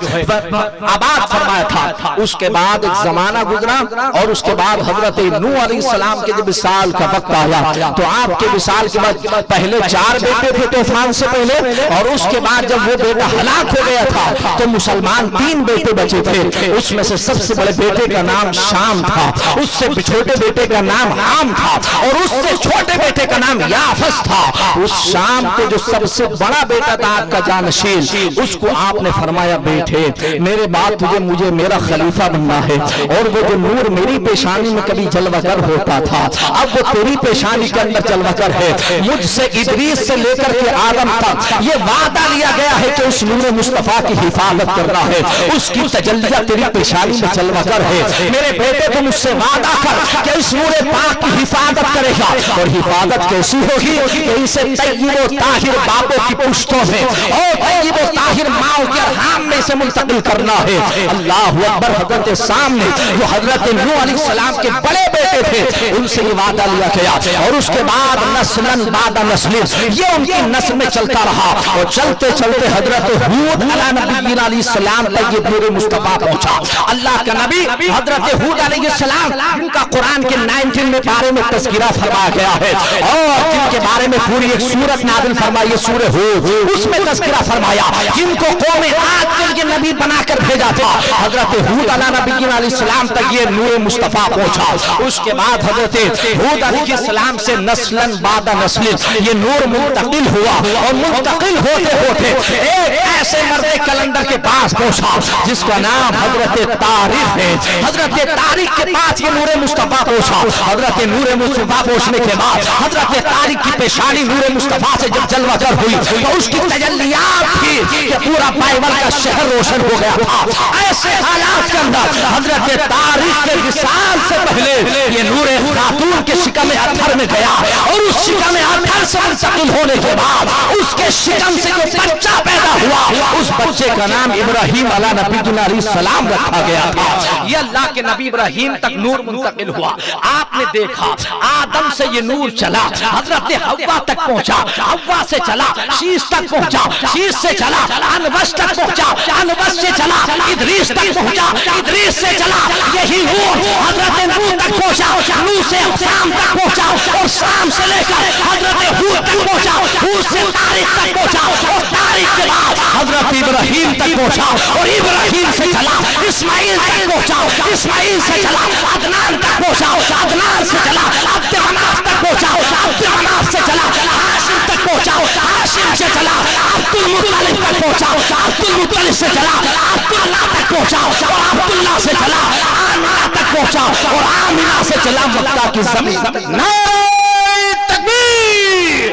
آباد فرمایا تھا. اس کے بعد ایک زمانہ گزرا اور اس کے بعد حضرت نوح علیہ السلام کے جب وصال کا وقت آیا تو آپ کے وصال کے بعد پہلے 4 بیٹے تھے طوفان سے پہلے, اور اس کے بعد جب وہ بیٹا ہلاک ہو گیا تھا تو مسلمان 3 بیٹے بچے تھے. اس میں سے سب سے بڑے بیٹے کا نام شام تھا, اس سے چھوٹے بیٹے کا نام حام تھا, اور اس سے چھوٹے بیٹے کا نام یافس تھا. اس شام کے جو سب سے بڑا بیٹا تھا آپ کا جانشین, اس کو آپ نے فرمایا بیٹے میرے بعد تجھے مجھے میرا خلیفہ بننا ہے, اور وہ جو نور میری پیشانی میں کبھی جلوہ گر ہوتا تھا اب وہ تیری پیشانی کے اندر جلوہ گر ہے. مجھ سے ادریس سے لے کر کے آدم تک یہ وعدہ لیا گیا ہے کہ اس نور مصطفیٰ کی حفاظت کرنا ہے, اس کی تجلیہ تیری پیشانی میں جلوہ گر ہے. میرے بیٹے تم اس سے وعدہ کر کہ اس نور پاک کی حفاظت کرے گا, اور حفاظت کیسی ہوگی کہ اسے طیب و طاہر باپوں کی پشتوں میں اور طیب و طاہر ماؤں کے ارحام میں سے منتقل کرنا ہے. اللہ اکبر. حضرت سامنے جو حضرت نوح علیہ السلام کے بڑے بیٹے تھے ان سے یہ وعدہ لیا گیا, اور اس کے بعد نسلن بعد نسلن یہ ان کی نسل میں چلتا رہا, اور چلتے چلتے حضرت ہود علیہ نبینا علیہ السلام تک یہ نور مصطفیٰ پہنچا. اللہ کا نبی حضرت ہود علیہ السلام ان کا قرآن کے 19 میں پارے میں تذکرہ تذکرہ فرمایا گیا ہے، اور جن کے بارے میں پوری ایک سورت نازل فرمائی سورہ ہود، اس میں تذکرہ فرمایا جن کو قوم عاد کے نبی بنا کر بھیجا تھا، حضرت ہود علیہ نبی علیہ السلام تک یہ نور مصطفیٰ پہنچا۔ اس کے بعد حضرت ہود علیہ السلام سے نسلاً بعد نسل یہ نور منتقل ہوا، اور منتقل ہوتے ہوتے ایک ایسے مرد کلندر کے پاس پہنچا جس کا نام حضرت تاریخ ہے۔ حضرت تاریخ کے پاس یہ نور مصطفیٰ پہنچا۔ حضرت نور مصطفیٰ پہنچنے کے بعد حضرت تاریخ کی پیشانی نور مصطفیٰ سے جب جلوہ گر ہوئی تو اس کی تجلیات تھی کہ پورا بائبل کا شہر روشن ہو گیا تھا۔ ایسے حالات کے اندر حضرت تاریخ کے وصال سے پہلے یہ نور خاتون کے شکم اطہر میں گیا، اور اس شکم اطہر سے منتقل ہونے کے بعد اس کے شکم سے جو بچہ پیدا ہوا، اس بچے کا نام ابراہیم علیہ نبی علیہ السلام رکھا گیا تھا۔ یہ اللہ کے نبی ابراہیم تک نور منتقل ہوا۔ آپ نے دیکھا آدم سے یہ نور چلا، حضرت حوا تک پہنچا، حوا سے چلا شیش تک پہنچا، شیش سے چلا انوش تک پہنچا، انوش سے چلا ادریس تک پہنچا، ادریس سے چلا یہی نور حضرت نوح تک پہنچا، نوح سے شام تک پہنچا، اور شام سے لے کر حضرت ہود تک پہنچا، ہود سے تاریخ تک پہنچا، اور تاریخ کے بعد حضرت ابراہیم تک پہنچا، اور ابراہیم سے چلا اسماعیل تک پہنچا، اسماعیل سے چلا عدنان تک پہنچا، عدنان سے چلا عبد مناف تک پہنچا، عبد مناف سے چلا ہاشم تک پہنچا، ہاشم سے چلا عبد المطلب تک پہنچا، عبد المطلب سے چلا عبداللہ تک پہنچا، اور عبداللہ سے چلا آمنہ تک پہنچا، اور آمنہ سے چلا مکہ کی زمین تک۔ نعرہ تکبیر،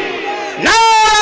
نعرہ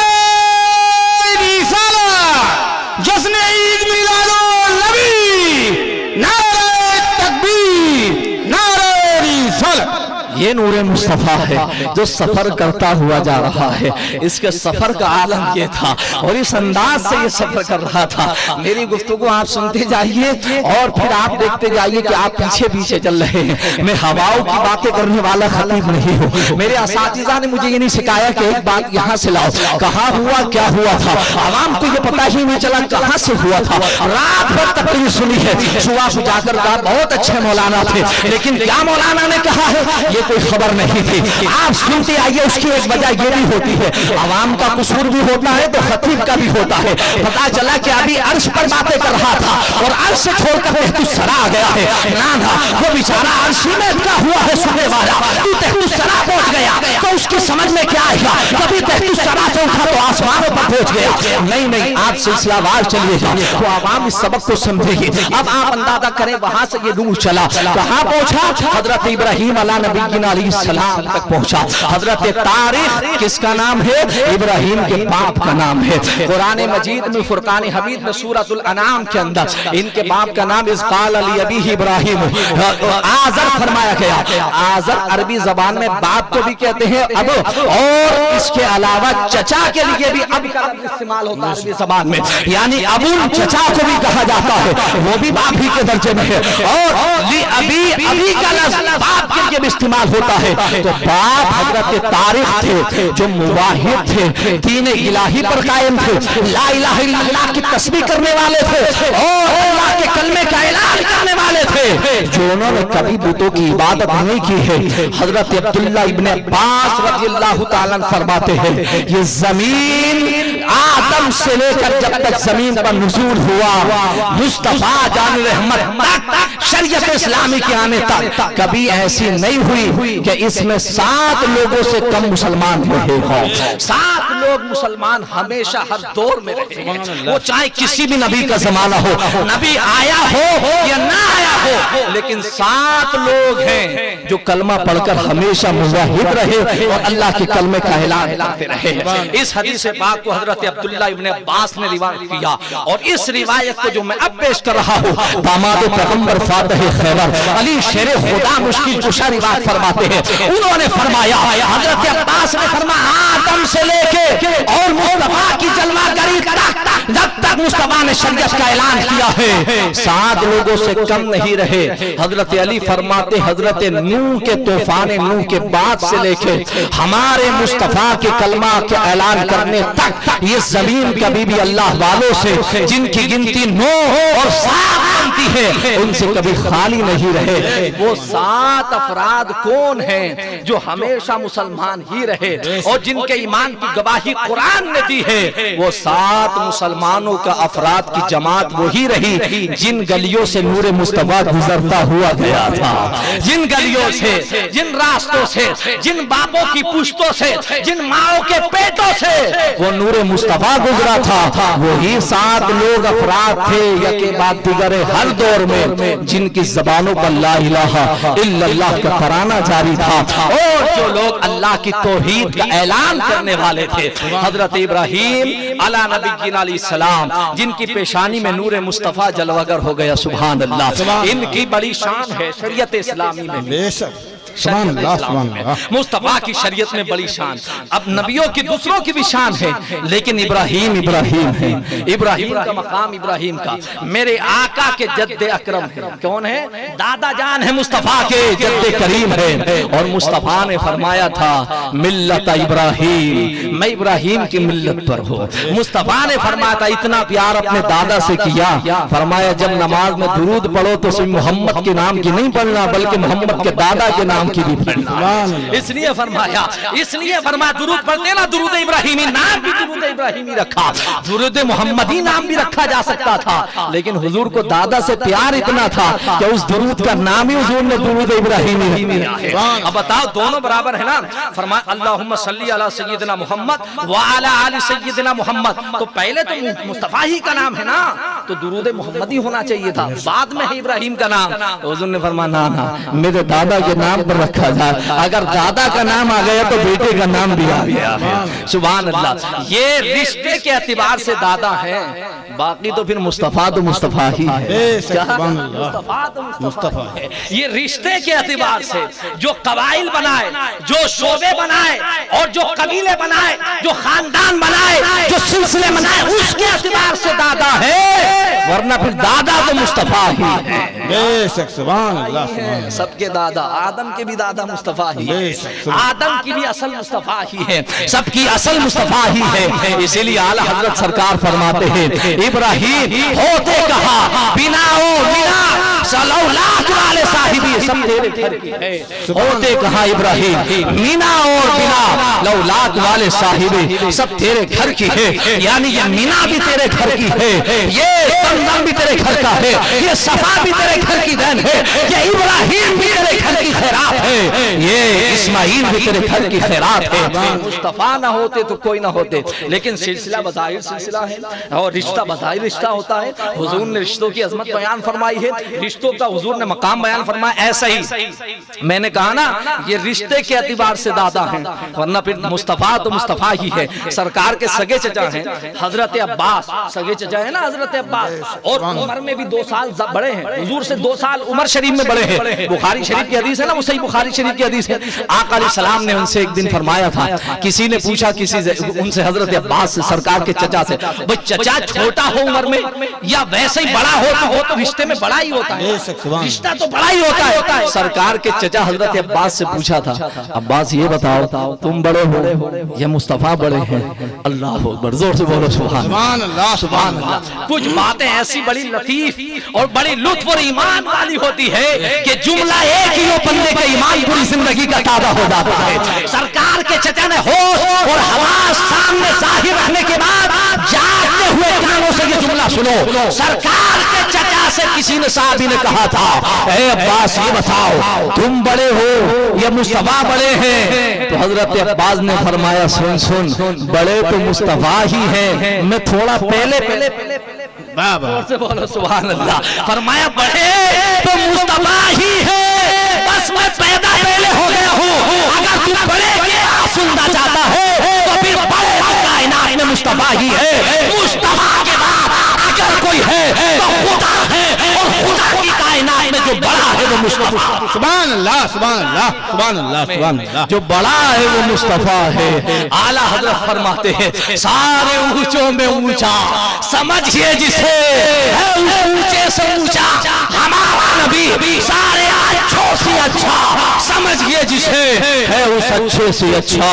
رسالت، جشن عید میلاد النبی، نعرہ تکبیر، نعرہ رسالت۔ یہ نور مصطفیٰ ہے جو سفر کرتا ہوا جا رہا ہے۔ اس کے سفر کا عالم یہ تھا، اور اس انداز سے یہ سفر کر رہا تھا۔ میری گفتگو آپ سنتے جائیے، اور پھر آپ دیکھتے جائیے کہ آپ پیچھے پیچھے چل رہے ہیں۔ میں ہواؤں کی باتیں کرنے والا خطیب نہیں ہوں۔ میرے اساتذہ نے مجھے یہ نہیں سکھایا کہ ایک بات یہاں سے لاؤ، کہاں ہوا کیا ہوا تھا، عوام کو یہ پتہ ہی نہیں چلا کہاں سے ہوا تھا۔ رات بھر تقریر سنی ہے، صبح کو جا کر کہا بہت اچھے مولانا تھے، لیکن کیا مولانا نے کہا ہے یہ کوئی خبر نہیں تھی۔ آپ سنتے آئیے، اس کی ایک وجہ یہ بھی ہوتی ہے، عوام کا قصور بھی ہوتا ہے تو خطیب کا بھی ہوتا ہے۔ پتا چلا کہ ابھی عرش پر باتیں کر رہا تھا، اور عرش سے چھوڑ کر تحت الثری آ گیا ہے۔ نانا وہ بیچارہ عرشی میں اٹکا ہوا ہے سننے والا، تو تحت الثری پہنچ گیا تو اس کی سمجھ میں کیا آئے گا؟ کبھی تحت الثری سے اٹھا تو آسمانوں پر پہنچ گیا۔ نہیں، آپ سلسلہ وار چلیے گا تو عوام اس سبق کو سمجھے گی۔ اب آپ اندازہ کریں وہاں سے یہ نور چلا، کہاں پہنچا؟ حضرت ابراہیم علیہ نبی علیہ السلام تک پہنچا۔ حضرت تاریخ کس کا نام ہے؟ ابراہیم کے باپ کا نام ہے۔ قرآن مجید میں فرقان حمید میں سورۃ الانعام کے اندر ان کے باپ کا نام اذ قال لأبیہ ابراہیم آزر فرمایا گیا۔ آزر عربی زبان میں باپ کو بھی کہتے ہیں اب، اور اس کے علاوہ چچا کے لیے بھی اب کا استعمال ہوتا ہے عربی زبان میں، یعنی ابن چچا کو بھی کہا جاتا ہے، وہ بھی باپ ہی کے درجے میں ہے۔ اور ابی کا لفظ باپ کے لیے بھی استعمال ہوتا ہے۔ تو باپ حضرت تاریخ تھے جو موحد تھے، دین الہی پر قائم تھے، لا الہ الا اللہ کی تسبیح کرنے والے تھے، اور اللہ کے کلمے کا اعلان کرنے والے تھے، جو انہوں نے کبھی بتوں کی عبادت نہیں کی ہے۔ حضرت عبداللہ ابن عباس رضی اللہ تعالیٰ فرماتے ہیں یہ زمین آدم سے لے کر جب تک زمین پر نزول ہوا، مصطفیٰ جان رحمت تک، شریعت اسلامی کے آنے تک کبھی ایسی نہیں ہوئی کہ اس میں 7 لوگوں سے کم مسلمان رہے ہوں۔ 7 لوگ مسلمان ہمیشہ ہر دور میں رہے ہیں، وہ چاہے کسی بھی نبی کا زمانہ ہو، نبی آیا ہو یا نہ آیا ہو، لیکن 7 لوگ ہیں جو کلمہ پڑھ کر ہمیشہ موحد رہے اور اللہ کے کلمے کا اعلان کرتے رہے۔ اس حدیث پاک کو حضرت عبداللہ ابن عباس نے روایت کیا، اور اس روایت کو جو میں اب پیش کر رہا ہوں داماد پیغمبر فاتح خیبر علی شیر خدا مشکل کشا روایت فرماتے ہیں۔ انہوں نے فرمایا، حضرت عباس نے فرمایا آدم سے لے کے اور مصطفیٰ کی جلوہ گری تک، جب تک مصطفیٰ نے شریعت کا اعلان کیا ہے 7 لوگوں سے کم نہیں رہے۔ حضرت علی فرماتے حضرت نوح کے طوفان نوح کے بعد سے لے کے ہمارے مصطفیٰ کے کلمہ کے اعلان کرنے تک یہ زمین کبھی بھی اللہ والوں سے جن کی گنتی 9 اور 7 بنتی ہے ان سے کبھی خالی نہیں رہے۔ وہ 7 افراد کون ہیں جو ہمیشہ مسلمان ہی رہے اور جن کے ایمان کی گواہی قرآن نے دی ہے؟ وہ 7 مسلمانوں کا افراد کی جماعت وہی رہی جن گلیوں سے نور مصطفیٰ گزرتا ہوا گیا تھا، جن گلیوں سے، جن راستوں سے، جن باپوں کی پشتوں سے، جن ماؤں کے پیٹوں سے وہ نور مصطفیٰ گزرا تھا۔ وہی 7 لوگ افراد تھے یکے بعد دیگر ہر دور میں جن کی زبانوں پر لا الہ الا اللہ کا ترانہ جاری تھا، اور جو لوگ اللہ کی توحید کا اعلان کرنے والے تھے۔ حضرت ابراہیم علیہ نبینا علیہ السلام جن کی پیشانی میں نور مصطفیٰ جلوگر ہو گیا، سبحان اللہ، ان کی بڑی شان ہے شریعت اسلامی میں، مصطفیٰ کی شریعت میں بڑی شان۔ اب نبیوں کی دوسروں کی بھی شان ہے، لیکن ابراہیم ہے، ابراہیم کا مقام ابراہیم کا میرے آقا کے جد اکرم ہے۔ کون ہے؟ دادا جان ہے مصطفیٰ کے، جد کریم ہے۔ اور مصطفیٰ نے فرمایا تھا ملت ابراہیم، میں ابراہیم کی ملت پر ہوں۔ مصطفیٰ نے فرمایا تھا اتنا پیار اپنے دادا سے کیا، فرمایا جب نماز میں درود پڑھو تو صرف محمد کے نام کی نہیں پڑھنا بلکہ محمد کے دادا کے نام کی بھی پڑھنا۔ اس لیے فرمایا درود پڑھتے نا، درود ابراہیمی نام بھی درود ابراہیمی رکھا، درود محمدی نام بھی رکھا جا سکتا تھا، لیکن حضور کو دادا سے پیار اتنا تھا کہ اس درود کا نام ہی حضور نے درود ابراہیمی رکھا ہے۔ اب بتاؤ دونوں برابر ہے نا؟ فرمایا اللہم صلی علی سیدنا محمد وعلی آل سیدنا محمد، تو پہلے تو مصطفیٰ ہی کا نام ہے نا، تو درود محمدی ہونا چاہیے تھا، بعد میں ہے ابراہیم کا نام۔ حضور نے فرمایا نا میرے دادا کے نام پر رکھا جائے، اگر دادا کا نام آ گیا تو بیٹے کا نام بھی آ گیا۔ سبحان اللہ، یہ رشتے کے اعتبار سے دادا ہیں، باقی تو پھر مصطفیٰ تو مصطفیٰ ہی ہے، مصطفیٰ تو مصطفیٰ ہے۔ یہ رشتے کے اعتبار سے جو قبائل بنائے، جو شعبے بنائے اور جو قبیلے بنائے، جو خاندان بنائے، جو سلسلے بنائے، اس کے اعتبار سے دادا ہے، ورنہ پھر دادا تو مصطفیٰ ہی ہے۔ بے شک سبحان اللہ، سب کے دادا، آدم کے بھی دادا مصطفیٰ ہی ہے، آدم کی بھی اصل مصطفیٰ ہی ہے، سب کی اصل مصطفیٰ ہی ہے۔ اسی لیے اعلیٰ حضرت سرکار فرماتے ہیں ابراہیم ہوتے کہا بنا لولاک والے صاحبی، سب تیرے گھر کی ہے، ہوتے کہا ابراہیم مینا اور بنا لولاک والے صاحبی، سب تیرے گھر کی ہے، یعنی یہ مینا بھی تیرے گھر کی ہے، یہ زمزم بھی تیرے گھر کا ہے، یہ صفا بھی تیرے گھر کی دین ہے، یہ ابراہیم بھی تیرے گھر کی خیرات ہے، یہ اسماعیل بھی تیرے گھر کی خیرات ہے۔ مصطفیٰ نہ ہوتے تو کوئی نہ ہوتے، لیکن سلسلہ بظاہر سلسلہ ہے اور رشتہ بظاہر رشتہ ہوتا ہے۔ حضور نے رشتوں کی عظمت بیان فرمائی ہے، رشتوں کا حضور نے مقام بیان فرمایا۔ ایسا ہی میں نے کہا نا یہ رشتے کے اعتبار سے دادا ہیں، ورنہ پھر مصطفیٰ تو مصطفیٰ ہی ہے۔ سرکار کے سگے چچا ہیں حضرت عباس، سگے چچا ہے نا حضرت عباس، اور عمر میں بھی 2 سال بڑے ہیں، حضور سے 2 سال عمر شریف میں بڑے ہیں۔ بخاری شریف کی حدیث ہے نا، وہ صحیح بخاری شریف کی حدیث ہے۔ آقا علیہ السلام نے ان سے ایک دن فرمایا تھا، کسی نے پوچھا ان سے حضرت عباس سے، سرکار کے چچا سے، بھئی چچا چھوٹا ہو عمر میں یا ویسے ہی بڑا ہو تو رشتے میں بڑا ہی ہوتا ہے، رشتہ تو بڑا ہی ہوتا ہے۔ سرکار کے چچا حضرت عباس سے پوچھا تھا عباس یہ بتاؤ تم بڑے ہو یا مصطفیٰ بڑے ہیں؟ اللہ اکبر، زور سے بولو سبحان اللہ، سبحان اللہ۔ کچھ باتیں ایسی بڑی لطیف اور بڑی لطف اور ایمان والی ہوتی ہے کہ جملہ ایک ہی ہو بندے کا ایمان پوری زندگی کا تازہ ہو جاتا ہے۔ سرکار کے چچا نے ہوش اور حواس سامنے ظاہر رہنے کے بعد جاگتے ہوئے کانوں سے یہ جملہ سنو، سرکار کے چچا سے کسی نے صحابی نے کہا تھا اے عباس یہ بتاؤ تم بڑے ہو یا مصطفیٰ بڑے ہیں؟ تو حضرت عباس نے فرمایا سن بڑے تو مصطفیٰ ہی ہیں، میں تھوڑا پہلے سے بولو سبحان اللہ، فرمایا بڑے تو مصطفیٰ ہی ہے، بس میں پیدا پہلے ہو گیا ہوں، اگر تو بڑے کے سننا چاہتا ہے تو پھر بڑے کائنات میں مصطفیٰ ہی ہے، مصطفیٰ کے بعد اگر کوئی ہے تو خدا ہے، اور خدا کی کائنات میں جو بڑا ہے وہ مصطفیٰ۔ سبحان اللہ سبحان اللہ سبحان اللہ سبحان اللہ، جو بڑا ہے وہ مصطفیٰ ہے۔ اعلیٰ حضرت فرماتے ہیں سارے اونچوں میں اونچا سمجھئے جسے ہے اونچے سے اونچا، ہمارا نبی سارے اچھوں سے اچھا سمجھئے جسے ہے اس اچھے سے اچھا،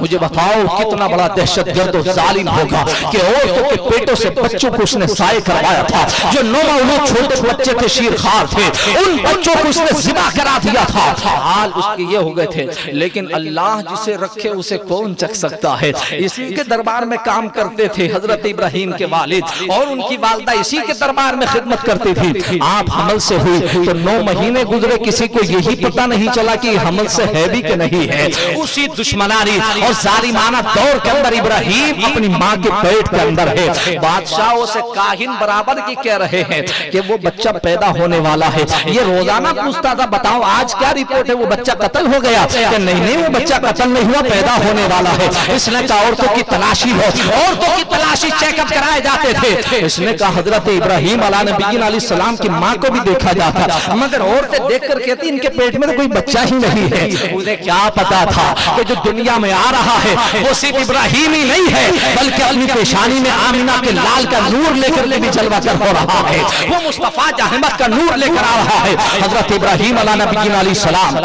مجھے بتاؤ کتنا بڑا دہشت گرد و ظالم ہوگا کہ عورتوں کے پیٹوں سے بچوں کو اس نے ضائع کروایا تھا. جو نومولود چھوٹے بچے تھے شیرخوار تھے, ان بچوں کو اس نے ذبح کرا دیا تھا. حال اس کے یہ ہو گئے تھے. لیکن اللہ جسے رکھے اسے کون چکھ سکتا ہے. اسی کے دربار میں کام کرتے تھے حضرت ابراہیم کے والد, اور ان کی والدہ اسی کے دربار میں خدمت کرتی تھی. آپ حمل سے ہوئی تو 9 مہینے گزرے, کسی کو یہی پتہ نہیں چلا کہ حمل سے ہے بھی کہ نہیں ہے. اسی دشمنانی اور ظالمانہ دور کے اندر ابراہیم اپنی ماں کے پیٹ کے اندر ہے. بادشاہوں سے کاہن برابر کی کہہ رہے ہیں کہ وہ بچہ پیدا ہونے والا ہے. یہ روزانہ پوچھتا تھا بتاؤ آج کیا رپورٹ ہے, وہ بچہ قتل ہو گیا کہ نہیں وہ بچہ قتل نہیں ہوا, پیدا ہونے والا ہے. اس نے کہا عورتوں کی تلاشی ہو, عورتوں کی تلاشی چیک اپ کرائے جاتے تھے. اس نے کہا حضرت ابراہیم علیہ نبی علیہ السلام کی ماں کو بھی دیکھا جاتا, مگر عورتیں دیکھ کر کہتی ان کے پیٹ میں تو کوئی بچہ ہی نہیں ہے. انہیں کیا پتا تھا کہ جو دنیا میں آ رہا ہے وہ صرف ابراہیم ہی نہیں ہے, بلکہ اپنی پیشانی میں آمینہ کے لال کا نور لے کر بھی جلوہ کر ہو رہا ہے. وہ مصطفیٰ احمد کا نور لے کر آ رہا ہے. حضرت ابراہیم علیہ نبی علیہ السلام,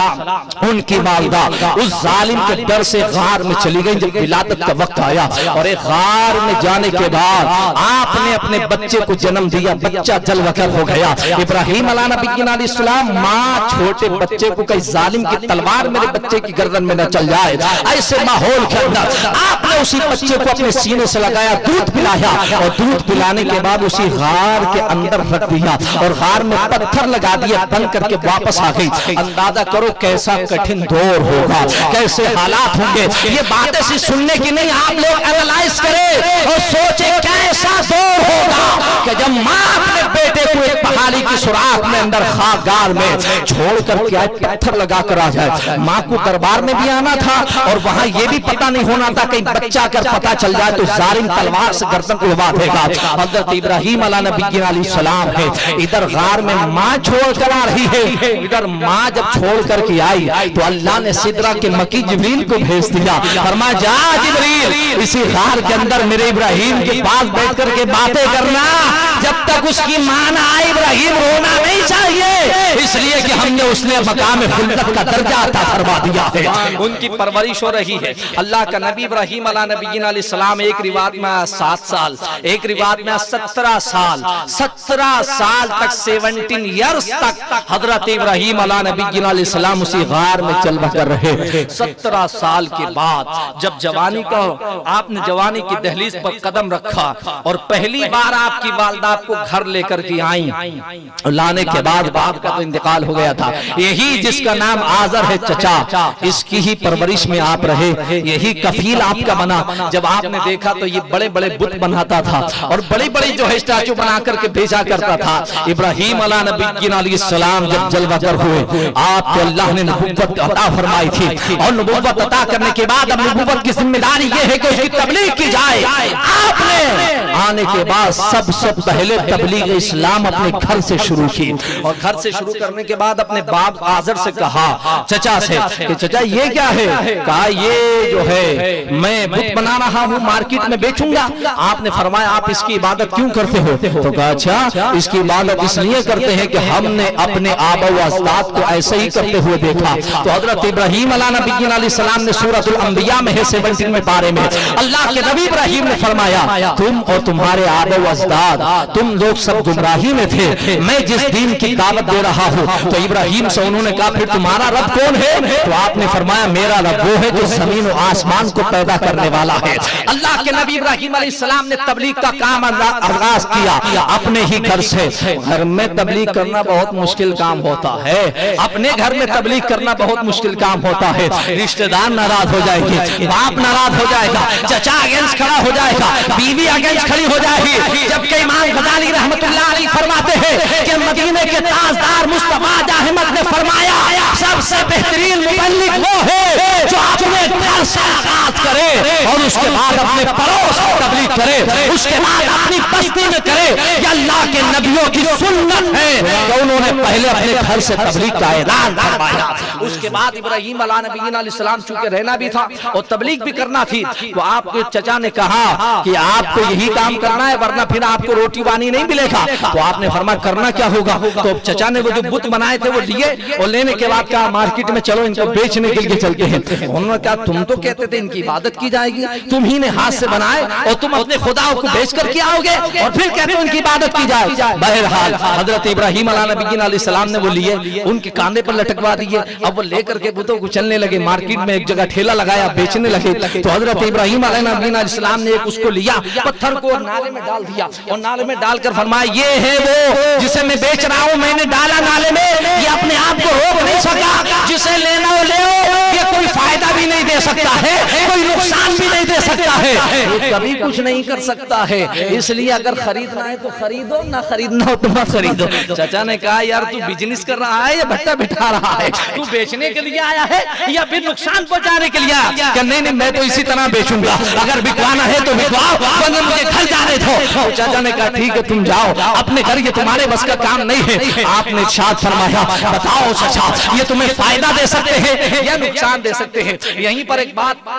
ان کی والدہ اس ظالم کے ڈر سے غار میں چلی گئی. جب ولادت کا وقت آیا اور ایک غار میں جانے کے بعد آپ نے اپنے بچے کو جنم دیا, بچہ جلوہ کر ہو گیا. ابراہیم علیہ نبی علیہ السلام, ماں چھوٹے بچے کو کئی ظالم کی تلوار میرے بچے کی گردن میں نہ چل جائے, ایسے ماحول کے اندر آپ نے اسی بچے کو اپنے سینے سے لگایا, دودھ پلایا, اور دودھ پلانے کے بعد اسی غار کے اندر رکھ دیا اور غار میں پتھر لگا دیا, بند کر کے واپس آ گئی. اندازہ کرو کیسا کٹھن دور ہوگا, کیسے حالات ہوں گے. یہ باتیں سے سننے کی نہیں, آپ لوگ انالائز کریں اور سوچیں کیسا دور ہوگا کہ جب ماں اپنے بیٹے کو ایک پہاڑی کی سوراخ میں اندر خاکگار میں چھوڑ کر کے آئے, پتھر لگا کر آ جائے. ماں کو دربار میں بھی آنا تھا اور وہاں یہ بھی پتہ نہیں ہونا تھا کہیں بچہ اگر پتہ چل جائے تو ظالم تلوار سے گردن اڑوا دے گا. حضرت ابراہیم علیہ نبی علیہ السلام ہے, ادھر غار میں ماں چھوڑ کر آ رہی ہے, ادھر ماں جب چھوڑ کر کے آئی تو اللہ نے سدرہ کے مکی جبریل کو بھیج دیا. فرمایا جا جبریل اسی غار کے اندر میرے ابراہیم کے پاس بیٹھ کر کے باتیں کرنا, جب تک اس کی ماں نہ آئے ابراہیم رونا نہیں چاہیے, اس لیے کہ ہم نے اس نے مقام خلت کا درجہ عطا فرما دیا ہے. ان کی پرورش ہو رہی ہے. اللہ کا نبی ابراہیم علیہ نبی علیہ السلام ایک روایت میں 7 سال, ایک روایت میں 17 سال, 17 سال تک 17 ایئرز تک حضرت ابراہیم علیہ نبی علیہ السلام اسی غار میں جلوہ کر رہے. 17 سال کے بعد جب جوانی کا آپ نے جوانی کی دہلیز پر قدم رکھا اور پہلی بار آپ کی والدہ آپ کو گھر لے کر کے آئیں, لانے کے بعد باپ کا تو انتقال ہو گیا تھا. یہی جس کا نام آزر ہے چچا, اس کی ہی پرورش میں آپ رہے, یہی کفیل آپ کا بنا. جب آپ نے دیکھا تو یہ بڑے بڑے بت بناتا تھا اور بڑی بڑی جو ہے اسٹیچو بنا کر کے بھیجا کرتا تھا. ابراہیم علیہ نبی علیہ السلام جب جلوہ گر ہوئے, آپ کو اللہ نے نبوت عطا فرمائی تھی, اور نبوت عطا کرنے کے بعد اب نبوت کی ذمہ داری یہ ہے کہ اس کی تبلیغ کی جائے. آپ نے آنے کے بعد سب سے پہلے تبلیغ اسلام اپنے گھر سے شروع کی, اور گھر سے شروع کرنے کے بعد اپنے باپ آزر سے کہا, چچا سے, کہ چچا یہ کیا ہے؟ کہا یہ جو ہے میں بت بنا رہا ہوں, مارکیٹ میں بیچوں گا. آپ نے فرمایا آپ اس کی عبادت کیوں کرتے ہو؟ تو کہا اچھا اس کی عبادت اس لیے کرتے ہیں کہ ہم نے اپنے آبا و اجداد کو ایسے ہی کرتے ہوئے دیکھا. تو حضرت ابراہیم علیہ نبی علیہ السلام نے سورۃ الانبیاء میں ہے 17 میں پارے میں اللہ کے نبی ابراہیم نے فرمایا تم اور تمہارے آبا و اجداد تم لوگ سب گمراہی میں تھے, میں جس دین کی دعوت دے رہا ہوں. تو ابراہیم سے انہوں نے کہا پھر تمہارا رب کون ہے؟ تو آپ نے فرمایا میرا رب وہ ہے جو زمین و آسمان کو پیدا کرنے والا ہے. اللہ کے نبی ابراہیم علیہ السلام نے تبلیغ کا کام آغاز کیا اپنے ہی گھر سے. گھر میں تبلیغ کرنا بہت مشکل کام ہوتا ہے, اپنے گھر میں تبلیغ کرنا بہت مشکل کام ہوتا ہے. رشتہ دار ناراض ہو جائے گی, باپ ناراض ہو جائے گا, چچا اگینسٹ کھڑا ہو جائے گا, بیوی اگینسٹ کھڑی ہو جائے گی. جبکہ امام غزالی رحمت اللہ علیہ فرماتے ہیں کہ مدینے کے تاجدار مصطفیٰ احمد نے فرمایا سب سے بہترین مبلغ وہ ہے جو اپنے گھر سے آغاز کرے اور اس کے بعد اپنے پڑوس میں تبلیغ کرے, اس کے بعد اپنی بستی میں کرے. یہ اللہ کے نبیوں کی سنت ہے کہ انہوں نے پہلے اپنے گھر سے تبلیغ کا اعلان فرمایا. اس کے بعد ابراہیم علیہ نبینا علیہ السلام چونکہ رہنا بھی تھا اور تبلیغ بھی کرنا تھی, تو آپ کے چچا نے کہا کہ آپ کو یہی کام کرنا ہے ورنہ پھر آپ کو روٹی پانی نہیں ملے گا. تو آپ نے فرمایا کرنا کیا ہوگا. تو چچا نے وہ جو بت بنائے تھے وہ لیے اور لینے کے بعد کہا مارکیٹ میں چلو ان کو بیچنے کے لیے چلتے ہیں. انہوں نے کہا تم تو کہتے تھے ان کی عبادت کی جائے گی, تم ہی نے ہاتھ سے بنائے اور تم اپنے خدا کو بیچ کر کے آؤ گے اور پھر کہتے ہو ان کی عبادت کی جائے. بہرحال حضرت ابراہیم علیہ نبینا علیہ السلام نے وہ لیے, ان کے کاندھے پر لٹکوا دیے. اب وہ لے کر کے بتوں کو چلنے لگے, مارکیٹ میں ایک جگہ ٹھیلا لگایا, بیچنے لگے. تو حضرت ابراہیم علیہ نبینا علیہ السلام نے اس کو لیا, پتھر کو نالے میں ڈال دیا اور نالے میں ڈال کر فرمایا یہ ہے وہ جسے میں بیچ رہا ہوں, میں نے ڈالا نالے میں, یہ اپنے آپ کو روک نہیں سکا, جسے لینا ہو لے ہو, یہ کوئی فائدہ بھی نہیں دے سکتا ہے, کوئی نقصان بھی نہیں دے سکتا ہے, یہ کبھی کچھ نہیں کر سکتا ہے. اس لیے اگر خریدنا ہے تو خریدو, نہ خریدنا ہو تو مت خریدو. چچا نے کہا یار تو بزنس کر رہا ہے یا بھٹا بٹھا رہا ہے, تو بیچنے کے لیے آیا ہے یا پھر نقصان پہنچانے کے لیے آیا؟ کہ نہیں میں تو اسی طرح بیچوں گا, اگر بکوانا ہے تو بکواؤ ورنہ مجھے گھر جانے دو. چچا نے کہا ٹھیک ہے تم جاؤ اپنے گھر, یہ تمہارے بس کا کام نہیں ہے. آپ نے ارشاد فرمایا بتاؤ چچا یہ تمہیں فائدہ دے سکتے ہیں یا نقصان دے سکتے ہیں. یہیں پر ایک بات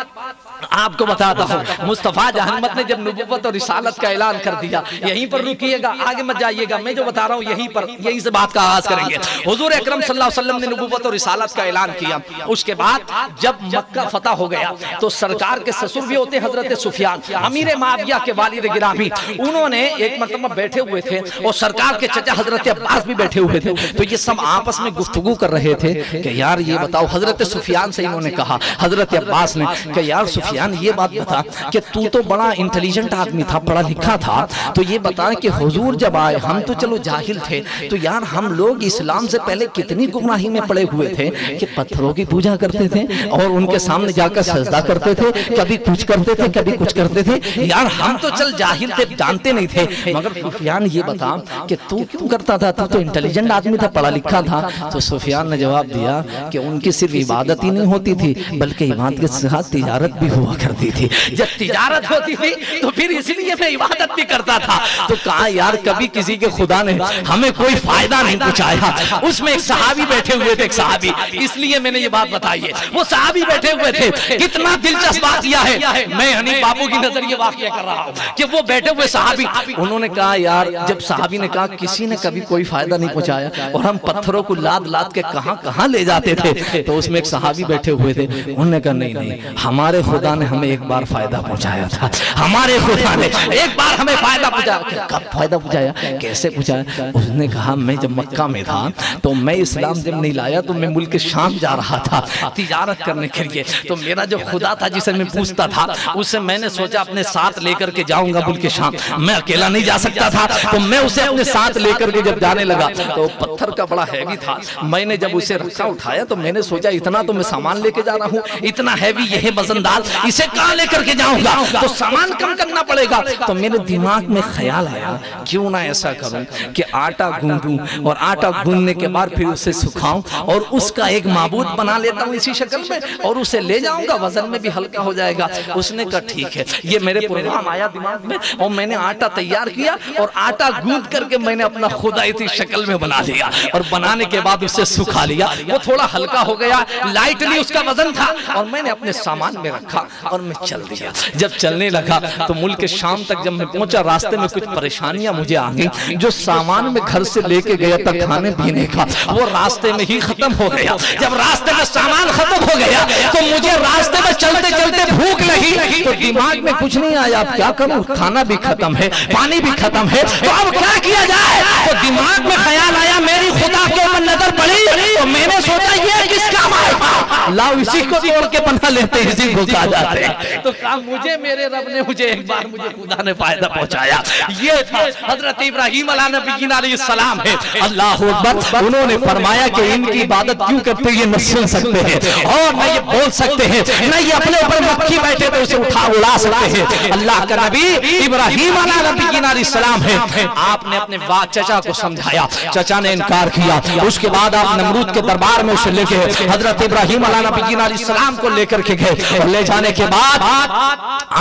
آپ کو بتاتا ہوں, مصطفیٰ جہنمت نے جب نبوت اور رسالت کا اعلان کر دیا, یہیں پر رکیے گا, آگے مت جائیے گا, میں جو بتا رہا ہوں یہیں پر یہیں سے بات کا آغاز کریں گے. حضور اکرم صلی اللہ علیہ وسلم نے نبوت اور رسالت کا اعلان کیا. اس کے بعد جب مکہ فتح ہو گیا تو سرکار کے سسر بھی ہوتے حضرت سفیان, امیر معاویہ کے والد گرامی, انہوں نے ایک مرتبہ بیٹھے ہوئے تھے اور سرکار کے چچا حضرت عباس بھی بیٹھے ہوئے تھے. تو یہ سب آپس میں گفتگو کر رہے تھے کہ یار یہ بتاؤ, حضرت سفیان سے انہوں نے کہا, حضرت عباس نے کہ یار سفیان یہ بات بتا کہ تو بڑا انٹیلیجنٹ آدمی تھا, پڑھا لکھا تھا, تو یہ بتا کہ حضور جب آئے ہم تو چلو جاہل تھے, تو یار ہم لوگ اسلام سے پہلے کتنی گمراہی میں پڑے ہوئے تھے کہ پتھروں کی پوجا کرتے تھے اور ان کے سامنے جا کر سجدہ کرتے تھے, کبھی کچھ کرتے تھے کبھی کچھ کرتے تھے. یار ہم تو چل جاہل تھے, جانتے نہیں تھے, مگر سفیان یہ بتا کہ تو کیوں کرتا تھا, تو انٹیلیجنٹ آدمی تھا, پڑھا لکھا تھا. تو سفیان نے جواب دیا کہ ان کی صرف عبادت ہی نہیں ہوتی تھی بلکہ عبادت کے ساتھ تجارت بھی ہوا کرتی تھی. جب تجارت ہوتی تھی تو پھر اس لیے میں عبادت بھی کرتا تھا. تو کہا یار کبھی کسی کے خدا نے ہمیں کوئی فائدہ نہیں پہنچایا. اس میں ایک صحابی بیٹھے ہوئے تھے, ایک صحابی, اس لیے میں نے یہ بات بتائی ہے, وہ صحابی بیٹھے ہوئے تھے. اتنا دلچسپ واقعہ ہے, میں حنیف بابو کی نظر یہ واقعہ کر رہا ہوں کہ وہ بیٹھے ہوئے صحابی, انہوں نے کہا یار, جب صحابی نے کہا کسی نے کبھی کوئی فائدہ نہیں پہنچایا اور ہم پتھروں کو لاد لاد کے کہاں کہاں لے جاتے تھے, تو اس میں ایک صحابی بیٹھے ہوئے تھے, انہوں نے کہا نہیں ہمارے خدا نے ہمیں ایک بار فائدہ پہنچایا تھا, ہمارے خدا نے ایک بار ہمیں فائدہ پہنچایا. کب فائدہ پہنچایا, کیسے پہنچایا؟ اس نے کہا میں جب مکہ میں تھا تو میں اسلام جب نہیں لایا تو میں ملک شام جا رہا تھا تجارت کرنے کے لیے, تو میرا جو خدا تھا جسے میں پوچھتا تھا اس سے میں نے سوچا اپنے ساتھ لے کر کے جاؤں گا ملک شام, میں اکیلا نہیں جا سکتا تھا, تو میں اسے اپنے ساتھ لے کر کے جب جانے لگا تو پتھر کا بڑا ہیوی تھا, میں نے جب اسے رکھا اٹھایا تو میں نے سوچا اتنا تو میں سامان لے کے جا رہا ہوں, اتنا ہیوی یہ ہے وزندار, اسے کہاں لے کر کے جاؤں گا, تو سامان کم کرنا پڑے گا. تو میرے دماغ میں خیال آیا کیوں نہ ایسا کروں کہ آٹا گوندوں اور آٹا گوندنے کے بعد پھر اسے سکھاؤں اور اس کا ایک معبود بنا لیتا ہوں اسی شکل میں اور اسے لے جاؤں گا, وزن میں بھی ہلکا ہو جائے گا. اس نے کہا ٹھیک ہے, یہ میرے پروگرام آیا دماغ میں اور میں نے آٹا تیار کیا اور آٹا گوند کر کے میں نے اپنا خدا اسی شکل میں بنا لیا اور بنانے کے بعد اسے سکھا لیا, وہ تھوڑا ہلکا ہو گیا, لائٹلی اس کا وزن تھا اور میں نے اپنے سامان میں رکھا اور میں چل دیا. جب چلنے لگا تو ملک شام تک جب میں پہنچا راستے میں کچھ پریشانیاں مجھے آ گئیں, جو سامان میں گھر سے لے کے گیا تھا کھانے پینے کا وہ راستے میں ہی ختم ہو گیا. جب راستے میں سامان ختم ہو گیا تو مجھے راستے میں چلتے چلتے بھوک لگی, تو دماغ میں کچھ نہیں آیا اب کیا کروں, کھانا بھی ختم ہے, پانی بھی ختم ہے, تو اب کیا کیا جائے. تو دماغ میں خیال آیا میری خدا کے اوپر نظر پڑی, تو میں نے سوچا یہ کس کام آئے گا, لاؤ اسی کو توڑ کے بنا لیتے ہیں, اسی کو کھا جاتے ہیں. تو کہا مجھے میرے رب نے مجھے ایک بار مجھے خدا نے فائدہ پہنچایا. یہ تھا حضرت ابراہیم علیہ نبی علیہ السلام ہے. اللہ اکبر. انہوں نے فرمایا کہ ان کی عبادت کیوں کرتے یہ نہ سن سکتے ہیں اور نہ یہ بول سکتے ہیں, نہ یہ اپنے اوپر مکھی بیٹھے تو اسے اٹھا اڑا سکتے ہیں۔ اللہ کا نبی ابراہیم علیہ السلام ہے، آپ نے اپنے چچا کو سمجھایا، چچا نے انکار کیا، اس کے بعد آپ نمرود کے دربار میں اسے لے کے حضرت ابراہیم علیہ السلام کو لے کر کے گئے، اور لے جانے کے بعد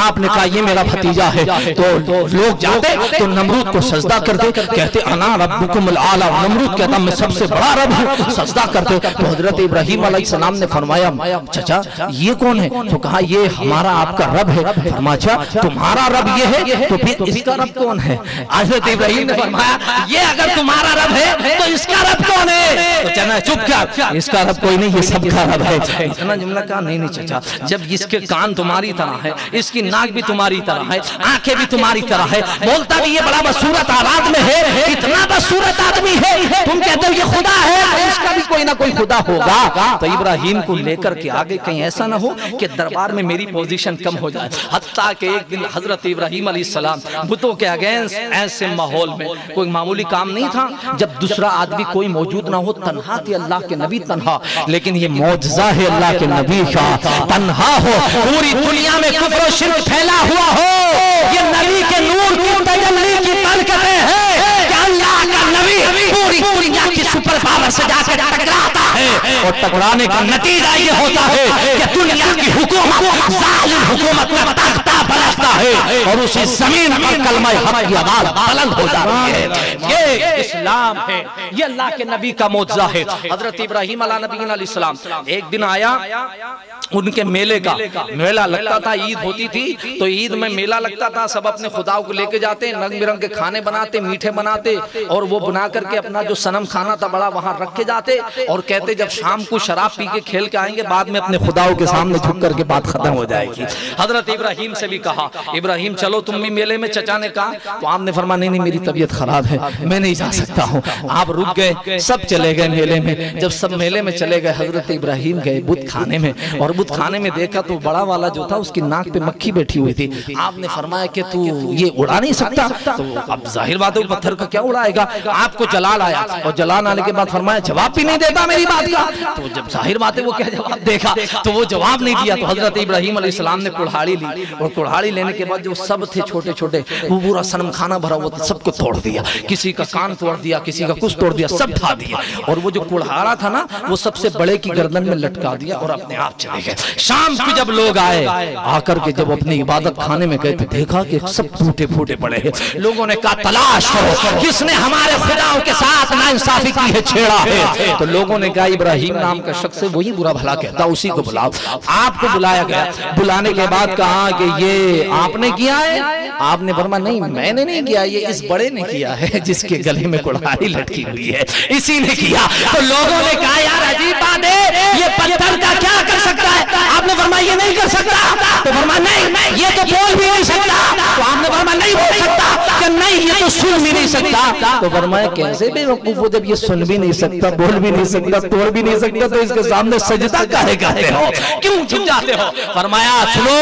آپ نے کہا یہ میرا بھتیجا ہے، تو لوگ جاتے تو نمرود کو سجدہ کرتے، کہتے انا ربکم العالی، نمرود کہتا میں سب سے بڑا رب ہوں، سجدہ کرتے۔ تو حضرت ابراہیم علیہ السلام نے فرمایا چچا یہ کون ہے؟ تو کہا یہ ہمارا آپ کا رب ہے۔ فرمایا اچھا تمہارا رب یہ ہے تو پھر اس کا رب کون ہے؟ حضرت ابراہیم نے فرمایا یہ اگر تمہارا رب ہے تو اس کا رب کون ہے؟ تو چنا چپ کیا، اس کا رب کوئی نہیں، یہ سب کا رب ہے۔ اتنا جملہ کہا نہیں چچا، جب اس کے کان تمہاری طرح ہے، اس کی ناک بھی تمہاری طرح ہے، آنکھیں بھی تمہاری طرح ہے، بولتا بھی یہ بڑا بدصورت آواز میں ہے، اتنا بدصورت آدمی ہے، تم کہتے ہو یہ خدا ہے، اس کا بھی کوئی نہ کوئی خدا ہوگا۔ تو ابراہیم کو لے کر کے آگے کہیں ایسا نہ ہو کہ دربار میں میری پوزیشن کم ہو جائے۔ حتیٰ کہ ایک دن حضرت ابراہیم علیہ السلام بتوں کے اگینسٹ ایسے ماحول میں، کوئی معمولی کام نہیں تھا، جب دوسرا آدمی کوئی موجود نہ ہو، تنہا تھے اللہ کے نبی تنہا، لیکن یہ معجزہ ہے اللہ کے نبی کا، تنہا ہو، پوری دنیا میں کفر و شرک پھیلا ہوا ہو، یہ نبی کے نور کی تجلی کی برکتیں ہیں کہ اللہ کا نبی پوری دنیا کی سپر پاور سے جا کے ٹکراتا ہے، اور ٹکرانے کا نتیجہ یہ ہوتا ہے کہ دنیا کی حکومت ظالم حکومت کا تختہ پلٹتا ہے، اور اسی زمین پر کلمہ حق کی آواز بلند ہو جاتی ہے۔ یہ اسلام ہے، یہ اللہ کے نبی کا معجزہ ہے۔ حضرت ابراہیم علیہ السلام ایک دن آیا، ان کے میلے کا میلہ لگتا تھا، عید ہوتی تھی تو عید میں میلہ لگتا تھا، سب اپنے خدا کو لے کے جاتے، رنگ برنگ کے کھانے بناتے، میٹھے بناتے، اور وہ بنا کر کے اپنا جو صنم کھانا تھا بڑا وہاں رکھ کے جاتے، اور کہتے جب شام کو شراب پی کے کھیل کے آئیں گے بعد میں اپنے خداؤں کے سامنے جھک کر کے بات ختم ہو جائے گی۔ حضرت ابراہیم سے بھی کہا ابراہیم چلو تم بھی میلے میں، چچا نے کہا، تو آپ نے فرمایا نہیں میری طبیعت خراب ہے، میں نہیں جا سکتا ہوں۔ آپ رک گئے، سب چلے گئے میلے میں۔ جب سب میلے میں چلے گئے، حضرت ابراہیم گئے بت کھانے میں، اور بت کھانے میں دیکھا تو بڑا والا جو تھا اس کی ناک پہ مکھی بیٹھی ہوئی تھی۔ آپ نے فرمایا کہ تو یہ اڑا نہیں سکتا؟ تو اب ظاہر بات ہے پتھر کا کیا اڑائے گا؟ آپ کو جلال آیا، اور جلال آنے کے بعد فرمایا جواب بھی نہیں دیتا میری بات کا۔ تو جب ظاہر بات ہے وہ کیا جواب دیکھا، تو وہ جواب نہیں دیا۔ تو حضرت ابراہیم علیہ السلام نے کڑھاڑی لی، اور کڑھاڑی لینے کے بعد جو سب تھے چھوٹے چھوٹے، وہ پورا صنم کھانا بھرا ہوا تھا، سب کو توڑ دیا، کسی کا کان توڑ دیا، کسی کا کچھ توڑ دیا، سب کھا دیا، اور وہ جو کڑھاڑا تھا نا وہ سب سے بڑے کی گردن میں لٹکا دیا، اور اپنے آپ چلے گئے۔ شام کو جب لوگ آئے، آ کر کے جب اپنی عبادت خانے میں گئے تو دیکھا کہ سب ٹوٹے پھوٹے پڑے ہیں۔ لوگوں نے کہا تلاش کرو کس نے ہمارے خداؤں کے ساتھ ناانصافی کی ہے، چھیڑا ہے۔ تو لوگوں نے کہا ابراہیم نام کا شخص ہے، وہی برا بھلا کہتا، اسی کو بلاؤ۔ آپ کو بلایا گیا، بلانے کے بعد کہا کہ یہ آپ نے کیا ہے؟ آپ نے فرمایا نہیں میں نے نہیں کیا، یہ اس بڑے نے کیا ہے جس کے گلے میں کڑھاڑی لٹکی ہوئی ہے، اسی نے کیا۔ تو لوگوں نے کہا یار عجیب بات ہے، یہ پتھر کا کیا کر سکتا ہے؟ آپ نے فرمایا یہ نہیں کر سکتا۔ تو فرمایا نہیں یہ تو بول بھی نہیں سکتا۔ تو آپ نے فرمایا نہیں بول سکتا، کہ نہیں یہ تو سن بھی نہیں سکتا۔ تو فرمایا کیسے بے وقوف ہو، جب یہ سن بھی نہیں سکتا، بول بھی نہیں سکتا، توڑ بھی نہیں سکتا، تو اس کے سامنے سجدہ کاہے کرتے ہو، کیوں جھک جاتے ہو؟ فرمایا سنو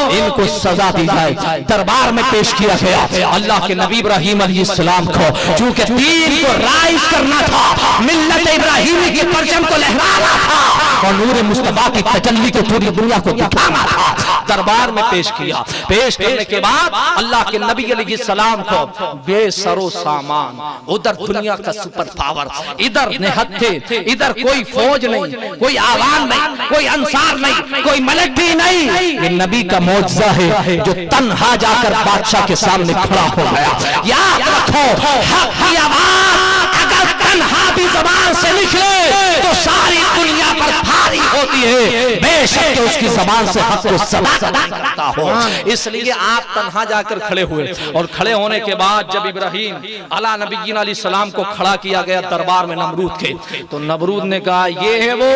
ان کو سزا دی جائے۔ دربار میں پیش کیا گیا اللہ کے نبی ابراہیم علیہ السلام کو، چونکہ دین کو رائز کرنا تھا، ملت ابراہیمی کے پرچم کو لہرانا تھا، اور نور مصطفیٰ کی تجلی کو پوری دنیا کو دکھانا تھا۔ دربار میں پیش کیا، پیش کرنے کے بعد اللہ کے نبی علیہ السلام کو بے سر و سامان، ادھر دنیا کا سپر پاور، ادھر نہت تھے، ادھر کوئی فوج نہیں، کوئی آوان نہیں، کوئی انصار نہیں، کوئی ملٹری نہیں۔ یہ نبی کا معجزہ ہے جو تنہا جا کر بادشاہ کے سامنے کھڑا ہو گیا۔ یاد رکھو حق کی آواز اگر تنہا بھی زبان سے نکلے تو ساری دنیا پر بھاری ہوتی ہے، بے شک کہ اس کی زبان سے حق کو صدا کرتا ہو۔ اس لیے آپ تنہا جا کر کھڑے ہوئے، اور کھڑے ہونے کے بعد جب ابراہیم علیہ نبینا علیہ السلام کو کھڑا کیا گیا دربار میں نمرود کے، تو نمرود نے کہا یہ ہے وہ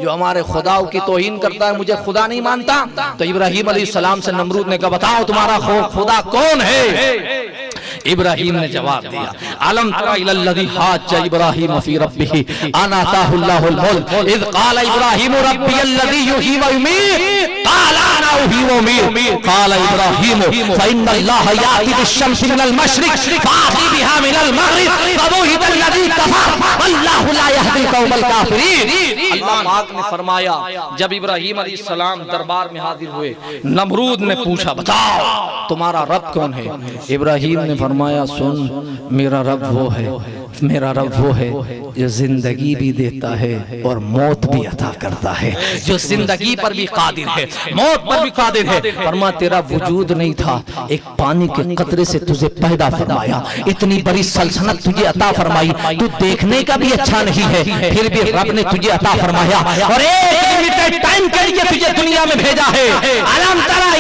جو ہمارے خداؤں کی توہین کرتا ہے، مجھے خدا نہیں مانتا۔ تو ابراہیم علیہ السلام سے نمرود نے کہا بتاؤ تمہارا خدا کون ہے؟ ابراہیم نے جواب دیا علم تر الی الذی حاج ابراہیم فی ربہ ان آتاہ اللہ الملک اذ قال ابراہیم ربی الذی یحیی و یمیت قال انا احيي واميت قال ابراہیم فان اللہ یاتی بالشمس من المشرق فاتی بها من المغرب فبہت الذی کفر واللہ لا یہدی القوم الکافرین۔ اللہ پاک نے فرمایا جب ابراہیم علیہ السلام دربار میں حاضر ہوئے، نمرود نے پوچھا بتاؤ تمہارا رب کون ہے؟ ابراہیم نے فرمایا سن میرا رب وہ ہے، میرا رب وہ ہے جو زندگی بھی دیتا ہے اور موت بھی عطا کرتا ہے، جو زندگی پر بھی قادر ہے موت پر بھی قادر ہے۔ فرما تیرا وجود نہیں تھا، ایک پانی کے قطرے سے تجھے پیدا فرمایا، اتنی بڑی سلطنت تجھے عطا فرمائی، تو دیکھنے کا بھی اچھا نہیں ہے، پھر بھی رب نے تجھے عطا فرمایا اور ایک لمیٹڈ ٹائم کے لیے تجھے دنیا میں بھیجا ہے۔ علم ترى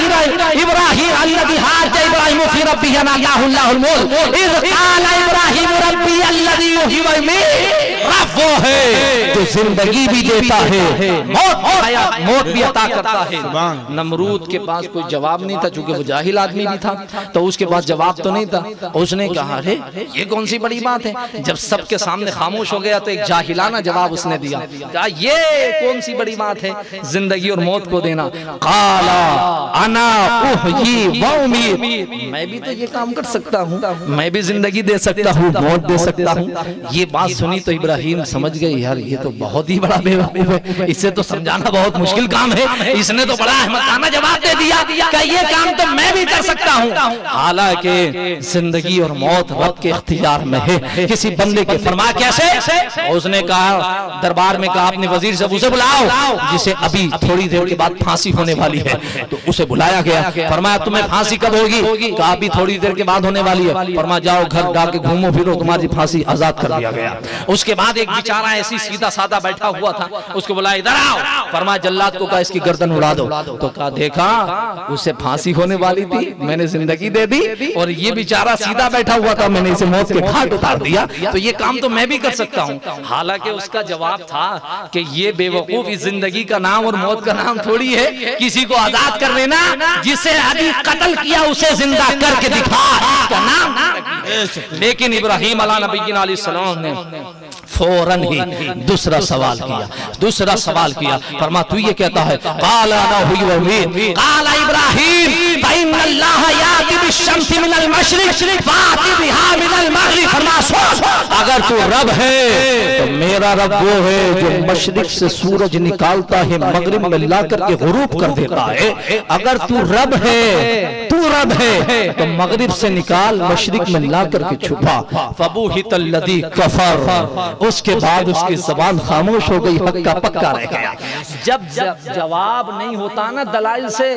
ابراہیم الذی حاج ابراہیم فی ربہ ان اللہ الملک اذ قال ابراہیم ربی الذی یحیی ویمیت۔ رب وہ ہے جو زندگی بھی دیتا ہے موت بھی عطا کرتا ہے۔ نمرود کے پاس کوئی جواب نہیں تھا چونکہ وہ جاہل آدمی بھی تھا، تو اس کے پاس جواب تو نہیں تھا۔ اس نے کہا ہے یہ کون سی بڑی بات ہے؟ جب سب کے سامنے خاموش ہو گیا تو ایک جاہلانہ جواب اس نے دیا، کہا یہ کون سی بڑی بات ہے زندگی اور موت کو دینا؟ قال انا احیی و امیت، میں بھی تو یہ کام کر سکتا ہوں، میں بھی زندگی دے سکتا ہوں موت دے سکتا ہوں۔ یہ بات سنی تو ابراہیم سمجھ گئے یار یہ تو بہت ہی بڑا بے وقوف ہے، اسے تو سمجھانا بہت مشکل کام ہے، اس نے تو بڑا احمقانہ جواب دے دیا کہ یہ کام تو میں بھی کر سکتا ہوں۔ حالانکہ زندگی اور موت رب کے اختیار میں ہے، کسی بندے کے فرما کیسے؟ اس نے کہا دربار میں کہا اپنے وزیر سے اسے بلاؤ جسے ابھی تھوڑی دیر کے بعد پھانسی ہونے والی ہے، تو اسے بلایا گیا۔ فرمایا تمہیں پھانسی کب ہوگی؟ کہا ابھی تھوڑی دیر کے بعد ہونے والی ہے۔ فرمایا جاؤ گھر جا کے گھومو پھرو، تمہاری پھانسی آزاد کر دیا گیا۔ اس کے بعد ایک بیچارہ ایسی سیدھا سادہ بیٹھا ہوا تھا، اس کو بلایا ادھر آؤ۔ فرمایا جلاد کو کہا اس کی گردن اڑا دو، تو کہا دیکھا اسے پھانسی ہونے والی تھی میں نے زندگی دے دی، اور یہ بیچارہ سیدھا بیٹھا ہوا تھا میں نے اسے موت کے گھاٹ اتار دیا، تو یہ کام تو میں بھی کر سکتا ہوں۔ حالانکہ اس کا جواب تھا کہ یہ بے وقوف اس زندگی کا نام اور موت کا نام تھوڑی ہے، کسی کو آزاد کر لینا، جسے ابھی قتل کیا اسے زندہ کر کے دکھا، اس کا نام۔ لیکن ابراہیم علیہ نبینا علیہ السلام نے فوراً ہی دوسرا سوال کیا، فرما تو یہ کہتا ہے قال انا احیی و امیت قال ابراہیم فإن اللہ یاتی بالشمس من المشرق فاتی بها من المغرب۔ فرما سوچ اگر تو رب ہے تو میرا رب وہ ہے جو مشرق سے سورج نکالتا ہے مغرب میں لا کر کے غروب کر دیتا ہے۔ اگر تو رب ہے تو مغرب سے نکال مشرق میں لا کر کے چھپا۔ فبہت الذی کفر، اس کے بعد اس کی زبان خاموش ہو گئی، حق کا پکا رہ گیا۔ جب جواب نہیں ہوتا نا دلائل سے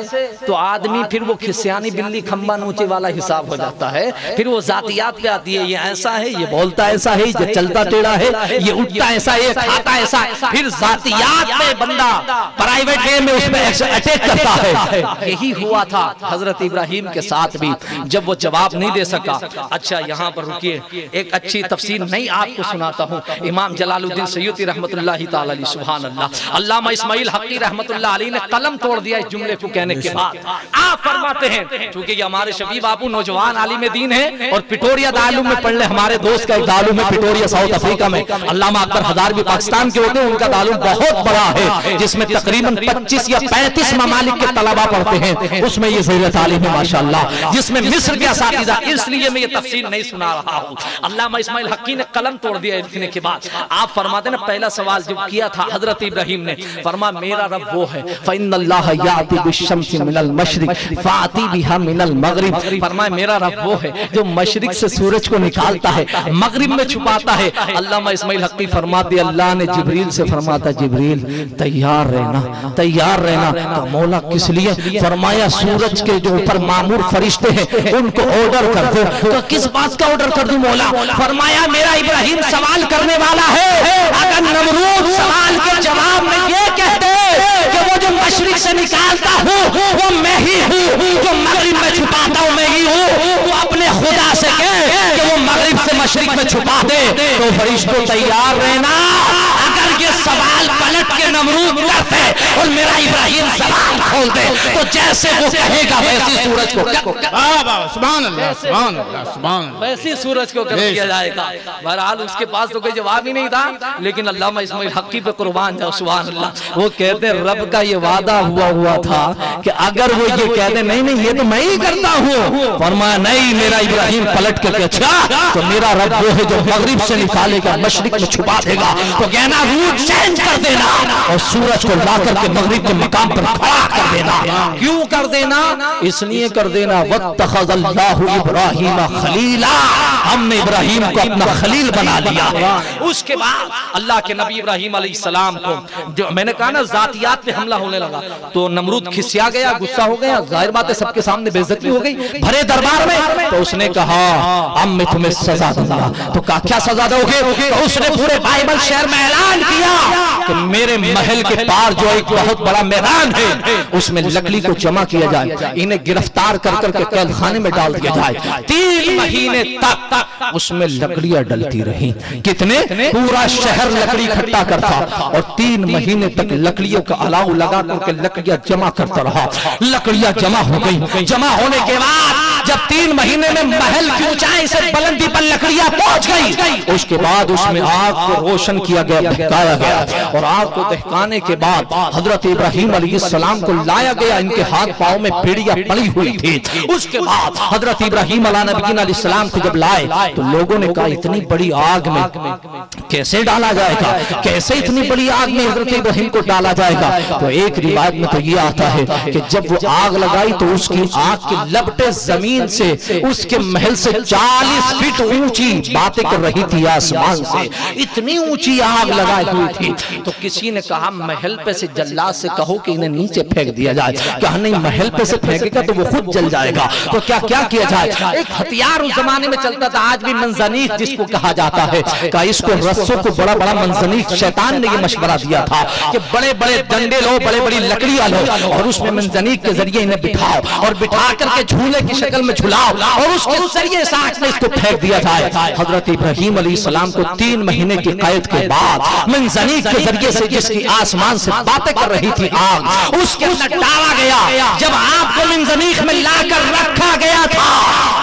تو آدمی پھر وہ کھسیانی بلی کھمبا نوچے والا حساب ہو جاتا ہے، پھر وہ ذاتیات پہ آتی ہے، یہ ایسا ہے، یہ بولتا ایسا ہے، یہ چلتا ٹیڑھا ہے، یہ اٹھتا ایسا ہے، یہ کھاتا ایسا ہے، پھر ذاتیات پہ بندہ پرائیویٹ وے میں اس پہ اٹیک کرتا ہے۔ یہی ہوا تھا حضرت ابراہیم کے ساتھ بھی، جب وہ جواب نہیں دے سکا۔ اچھا یہاں پر رکیے، ایک اچھی تفسیر نہیں آپ کو سناتا ہوں، امام جلال الدین سیوطی رحمت اللہ تعالی علیہ، سبحان اللہ۔ علامہ اسماعیل حقی رحمت اللہ علیہ نے قلم توڑ دیا اس جملے کو کہنے کے بعد۔ آپ فرماتے ہیں چونکہ یہ ہمارے شفیع باپو نوجوان عالم دین ہیں اور پٹوریا دارالعلوم میں پڑھ لے، ہمارے دوست کا ایک دارالعلوم ہے پٹوریا ساؤتھ افریقہ میں، علامہ اکبر ہزاروی پاکستان کے ہوتے ہیں، ان کا دارالعلوم بہت بڑا ہے جس میں تقریباً 25 یا 35 ممالک کے طلباء پڑھتے ہیں، اس میں یہ زیر تعلیم ہے ماشاءاللہ، جس میں مصر کے اساتذہ، اس لیے میں یہ تفصیل نہیں سنا رہا ہوں۔ علامہ اسماعیل حقی نے قلم توڑ دیا لکھنے کے بعد۔ آپ فرماتے ہیں پہلا سوال جو کیا تھا حضرت ابراہیم نے، فرما میرا رب وہ ہے فإن اللہ یاتی بالشمس من المشرق فاتی بها من المغرب۔ فرمایا میرا رب وہ ہے جو مشرق سے سورج کو نکالتا ہے مغرب میں چھپاتا ہے۔ علامہ اسماعیل حقی فرماتے اللہ نے جبریل سے فرماتا جبریل تیار رہنا، تو مولا کس لیے؟ فرمایا سورج کے جو اوپر مامور فرشتے ہیں ان کو آرڈر کر دو۔ تو کس بات کا آرڈر کر دوں مولا؟ فرمایا میرا ابراہیم سوال کرنے والا ہے، اگر نمرود سوال کے جواب میں یہ کہتے کہ وہ جو مشرق سے نکالتا ہوں وہ میں ہی ہوں، جو مغرب میں چھپاتا ہوں میں ہی ہوں، وہ اپنے خدا سے کہے کہ وہ مغرب سے مشرق میں چھپا دے، تو فرشتوں تیار رہنا، اگر یہ سوال پلٹ کے نمرود کرتے اور میرا ابراہیم زبان کھول دے تو جیسے وہ کہے گا ویسی سورج کو سبحان اللہ سبحان اللہ سبحان اللہ، ویسی سورج کو کر دیا جائے گا۔ بہرحال اس کے پاس تو کوئی جواب ہی نہیں تھا، لیکن علامہ اسماعیل حقی پہ قربان جاؤ سبحان اللہ، وہ کہتے ہیں رب کا یہ وعدہ ہوا تھا کہ اگر وہ یہ کہہ دے نہیں یہ تو میں ہی کرتا ہوں، فرمایا نہیں، میرا ابراہیم پلٹ کے اچھا تو میرا رب وہ ہے جو مغرب سے نکالے گا مشرق میں چھپا دے گا، تو کہنا روٹ چینج کر دینا اور سورج کو لا کر کے مغرب کے مقام پر کھڑا کر دینا۔ کیوں کر دینا؟ اس لیے کر دینا واتخذ اللہ ابراہیم خلیلا، ہم نے ابراہیم کو اپنا خلیل بنا لیا۔ اس کے بعد اللہ کے نبی ابراہیم علیہ السلام کو جو میں نے کہا نا ذاتیات پہ حملہ ہونے لگا تو نمرود کھسیا گیا، غصہ ہو گیا، ظاہر بات ہے سب کے سامنے بے عزتی ہو گئی بھرے دربار میں، تو اس نے کہا اب میں تمہیں سزا دوں گا۔ تو کہا کیا سزا دو گے؟ تو اس نے پورے بائبل شہر میں اعلان کیا کہ میرے محل کے پار جو ایک بہت بڑا میدان ہے اس میں لکڑی کو جمع کیا جائے، انہیں گرفتار کر کر کے قید خانے میں ڈال دیا جائے۔ 3 مہینے تک اس میں لکڑیاں ڈلتی رہی، کتنے؟ پورا شہر لکڑی کھٹا کرتا اور 3 مہینے تک لکڑیوں کا الاؤ لگا کر کے لکڑیاں جمع کرتا رہا۔ لکڑیاں جمع ہو گئی، جمع ہونے کے بعد جب 3 مہینے میں محل کی اونچائی سے بلندی پر لکڑیاں پہنچ گئی، اس کے بعد اس میں آگ کو روشن کیا گیا، دہکایا گیا، اور آگ کو دہکانے کے بعد حضرت ابراہیم علیہ السلام کو لایا گیا، ان کے ہاتھ پاؤں میں پیڑیاں پڑی ہوئی تھی۔ اس کے بعد حضرت ابراہیم علیہ السلام کو جب لائے تو لوگوں نے کہا اتنی بڑی آگ میں کیسے ڈالا جائے گا، کیسے اتنی بڑی آگ میں حضرت ابراہیم کو ڈالا جائے گا؟ تو ایک روایت میں تو یہ آتا ہے کہ جب وہ آگ لگائی تو اس کی آگ کی لپٹیں زمین سے اس کے محل سے 40 فٹ اونچی باتیں کر رہی تھی آسمان سے، اتنی اونچی آگ لگائی ہوئی تھی۔ تو کسی نے کہا محل پہ سے جلات سے کہو کہ انہیں نیچے پھینک دیا جائے، کہا نہیں محل پہ سے پھینکے گا تو وہ خود جل جائے گا، تو کیا کیا جائے؟ ایک ہتھیار اس زمانے میں چلتا تھا، آج بھی منجنیق جس کو کہا جاتا ہے، کہ اس کو رسوں کو بڑا بڑا منجنیق، شیطان نے یہ مشورہ دیا تھا کہ بڑے بڑے ڈنڈے لو، بڑے بڑی لکڑیاں لو اور اس میں منجنیق کے ذریعے انہیں بٹھاؤ اور بٹھا کر کے جھولے کی شکل میں جھلاؤ اور اس کے ذریعے ساتھ میں اس کو پھینک دیا جائے۔ حضرت ابراہیم علیہ السلام کو 3 مہینے کی قید کے بعد منجنیق کے ذریعے سے جس کی آسمان سے باتیں کر رہی تھی آگ، اس کے اندر ڈالا گیا۔ جب آپ کو منجنیق میں لا کر رکھا گیا تھا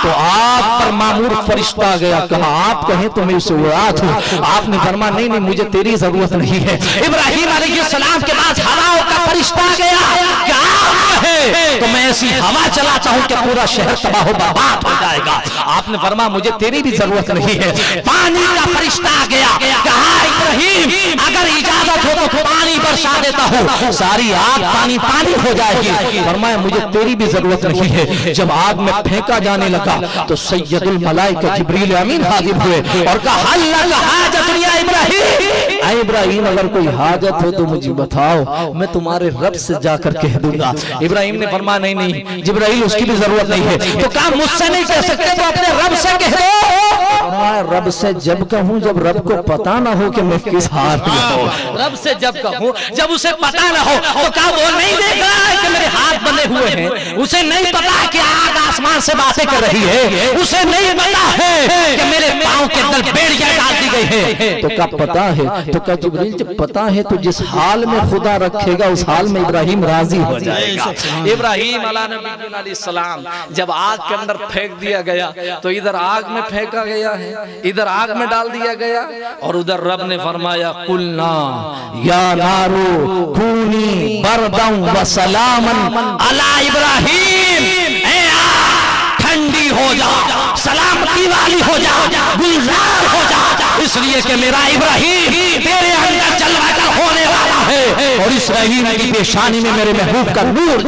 تو آپ پر مامور فرشتہ آ گیا، کہا آپ کہیں تو میں اسے اڑا دوں۔ آپ نے فرمایا نہیں مجھے تیری ضرورت نہیں ہے۔ ابراہیم علیہ السلام کے پاس ہواؤں کا فرشتہ آ گیا کہ آپ کہیں تو میں ایسی ہوا چلاتا ہوں کہ پورا شہر تباہ و برباد ہو جائے گا۔ آپ نے فرمایا مجھے تیری بھی ضرورت نہیں ہے۔ پانی کا فرشتہ آ گیا، کہا ابراہیم اگر اجازت ہو تو پانی برسا دیتا ہوں، ساری آگ پانی پانی ہو جائے گی۔ فرمایا مجھے تیری بھی ضرورت نہیں ہے۔ جب آگ میں پھینکا جانے لگا تو سید الملائکہ جبریل امین حاضر ہوئے اور کہا حل لک حاجت یا ابراہیم، اے ابراہیم اگر کوئی حاجت ہو تو مجھے بتاؤ، میں تمہارے رب سے جا کر کہہ دوں گا۔ ابراہیم نے فرمایا نہیں جبرائیل اس کی بھی ضرورت نہیں ہے۔ تو کہا مجھ سے نہیں کہہ سکتے تو اپنے رب سے کہہ دو۔ رب سے جب کہوں جب رب کو پتا نہ ہو کہ میں کس حال میں ہوں، رب سے جب کہوں جب اسے پتا نہ ہو، تو کہا وہ نہیں دیکھ رہا ہے کہ میرے ہاتھ بندے ہوئے ہیں، اسے نہیں پتا کہ آگ آسمان سے باتیں کر رہی ہے، اسے نہیں پتا ہے کہ میرے پاؤں کے اندر بیڑیاں ڈال دی گئی ہے۔ تو کہا پتا ہے؟ تو کہا جبریل جب پتا ہے تو جس حال میں خدا رکھے گا اس حال میں ابراہیم راضی ہو جائے گا۔ ابراہیم علیہ السلام جب آگ کے اندر پھینک دیا گیا تو ادھر آگ میں پھینکا گیا ہے، ادھر آگ میں ڈال دیا گیا، اور ادھر رب نے فرمایا قلنا یا نارو کونی برداً وسلاما علی ابراہیم، اے آگ ٹھنڈی ہو جا، سلامتی والی ہو جا، گلزار ہو جا، اس لیے کہ میرا ابراہیم تیرے اندر جلوہ گر ہونے والا ہے اور اسرائیل کی پیشانی میں میرے محبوب کا نور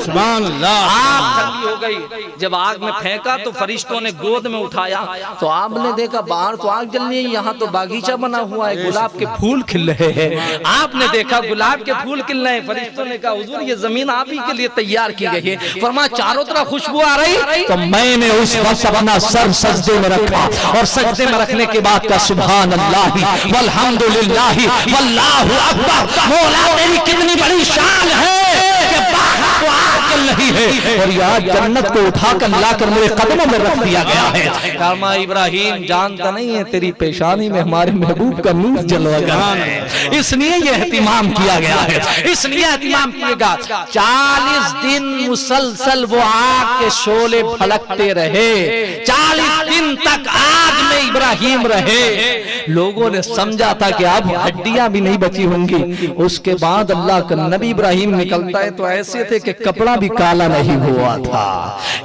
سبحان اللہ۔ آگ ٹھنڈی ہو گئی، جب آگ میں پھینکا تو فرشتوں نے گود میں اٹھایا تو آپ نے دیکھا باہر تو آگ جل رہی ہے، یہاں تو باغیچہ بنا ہوا ہے، گلاب کے پھول کھل رہے ہیں۔ آپ نے دیکھا گلاب کے پھول کھل رہے ہیں، فرشتوں نے کہا حضور یہ زمین آپ ہی کے لیے تیار کی گئی ہے۔ فرمایا چاروں طرف خوشبو آ رہی، تو میں نے اس وقت اپنا سر سجدے میں رکھا اور سجدے میں رکھنے کے بعد کا سبحان اللہ والحمدللہ واللہ اکبر، مولا تیری کتنی بڑی شان ہے کہ باہر کو آگ جل رہی ہے اور یہاں جنت کو اٹھا کر لا کر میرے قدموں میں رکھ دیا گیا ہے. فرما ابراہیم جانتا نہیں ہے تیری پیشانی میں ہمارے محبوب کا نور جلوہ گر ہے, اس لیے یہ اہتمام کیا گیا ہے, اس لیے اہتمام کیے گا. 40 دن مسلسل وہ آگ کے شعلے بھڑکتے رہے, 40 دن تک آگ میں ابراہیم رہے. لوگوں نے سمجھا تھا کہ اب ہڈیاں بھی نہیں بچی ہوں گی. اس کے بعد اللہ کا نبی ابراہیم نکلتا ہے تو ایسے تھے کہ کپڑا بھی کالا نہیں ہوا تھا.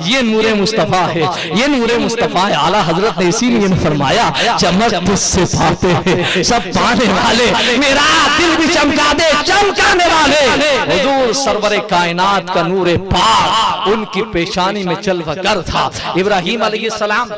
یہ نور مصطفیٰ ہے, یہ نور مصطفیٰ ہے. اعلیٰ حضرت نے اسی لیے فرمایا چمک تجھ سے پاتے ہیں سب پانے والے, میرا دل بھی چمکا دے چمکانے والے. حضور سرور کائنات کا نور پاک ان کی پیشانی میں جلوہ گر تھا. ابراہیم علیہ السلام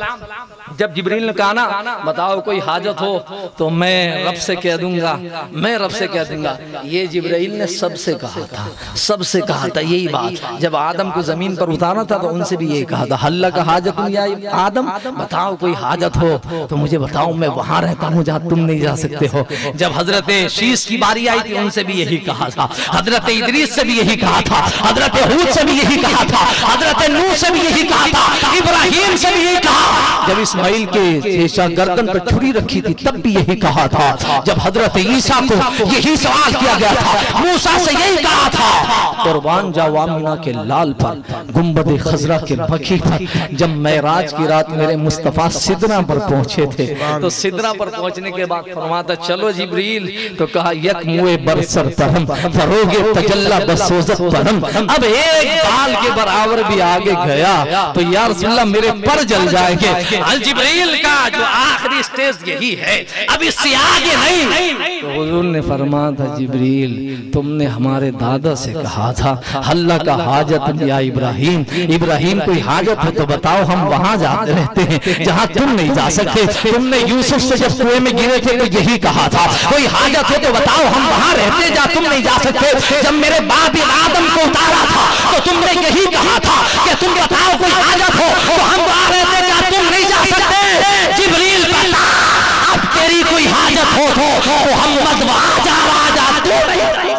جب جبریل نے کہا نا بتاؤ کوئی حاجت ہو تو میں رب سے کہہ دوں گا, میں رب سے کہہ دوں گا. یہ جبریل نے سب سے کہا تھا, سب سے کہا تھا یہی بات. جب آدم کو زمین پر اتارا تھا تو ان سے بھی یہی کہا تھا حل کا حاجت یا آدم, بتاؤ کوئی حاجت ہو تو مجھے بتاؤ, میں وہاں رہتا ہوں جہاں تم نہیں جا سکتے ہو. جب حضرت شیش کی باری آئی تھی ان سے بھی یہی کہا تھا, حضرت ادریس سے بھی یہی کہا تھا, حضرت ہود سے بھی یہی کہا تھا, حضرت نوح سے بھی یہی کہا تھا, ابراہیم سے بھی یہی کہا. جب اسماعیل کے گردن پر چھری رکھی تھی تب بھی یہی کہا تھا. جب حضرت عیسیٰ کو یہی سوال کیا گیا تھا, موسیٰ سے یہی کہا تھا. قربان جاؤ آمینہ کے لال پر, گنبد خضرا کے بقیع پر. جب معراج کی رات میرے مصطفیٰ سدرہ پر پہنچے تھے تو سدرہ پر پہنچنے کے بعد فرماتا چلو جبریل, تو کہا یک موے برسر پرم فروغ تجلہ بسوزت پرم. اب ایک بال کے برابر بھی آگے گیا تو یا رسول اللہ میرے پر جل جائیں گے. جبریل کا جو آخری سٹیج یہی ہے, اب اس سے آگے نہیں. تو حضور نے فرمایا تھا جبریل تم نے ہمارے دادا سے کہا تھا اللہ کا حاجت یا ابراہیم, ابراہیم کوئی حاجت ہو تو بتاؤ ہم وہاں جاتے رہتے ہیں جہاں تم نہیں جا سکتے. تم نے یوسف سے جب کنویں میں گرے تھے تو یہی کہا تھا کوئی حاجت ہو تو بتاؤ ہم وہاں رہتے جہاں تم نہیں جا سکتے. جب میرے باپ آدم کو اتارا تھا تو تم نے یہی کہا تھا کہ تم بتاؤ کوئی حاجت ہو تو ہم وہاں رہتے جہاں تم نہیں جا سکتے. جبریل بتا اب تیری کوئی حاجت ہو تو محمد وہاں جا رہا جا تو نہیں,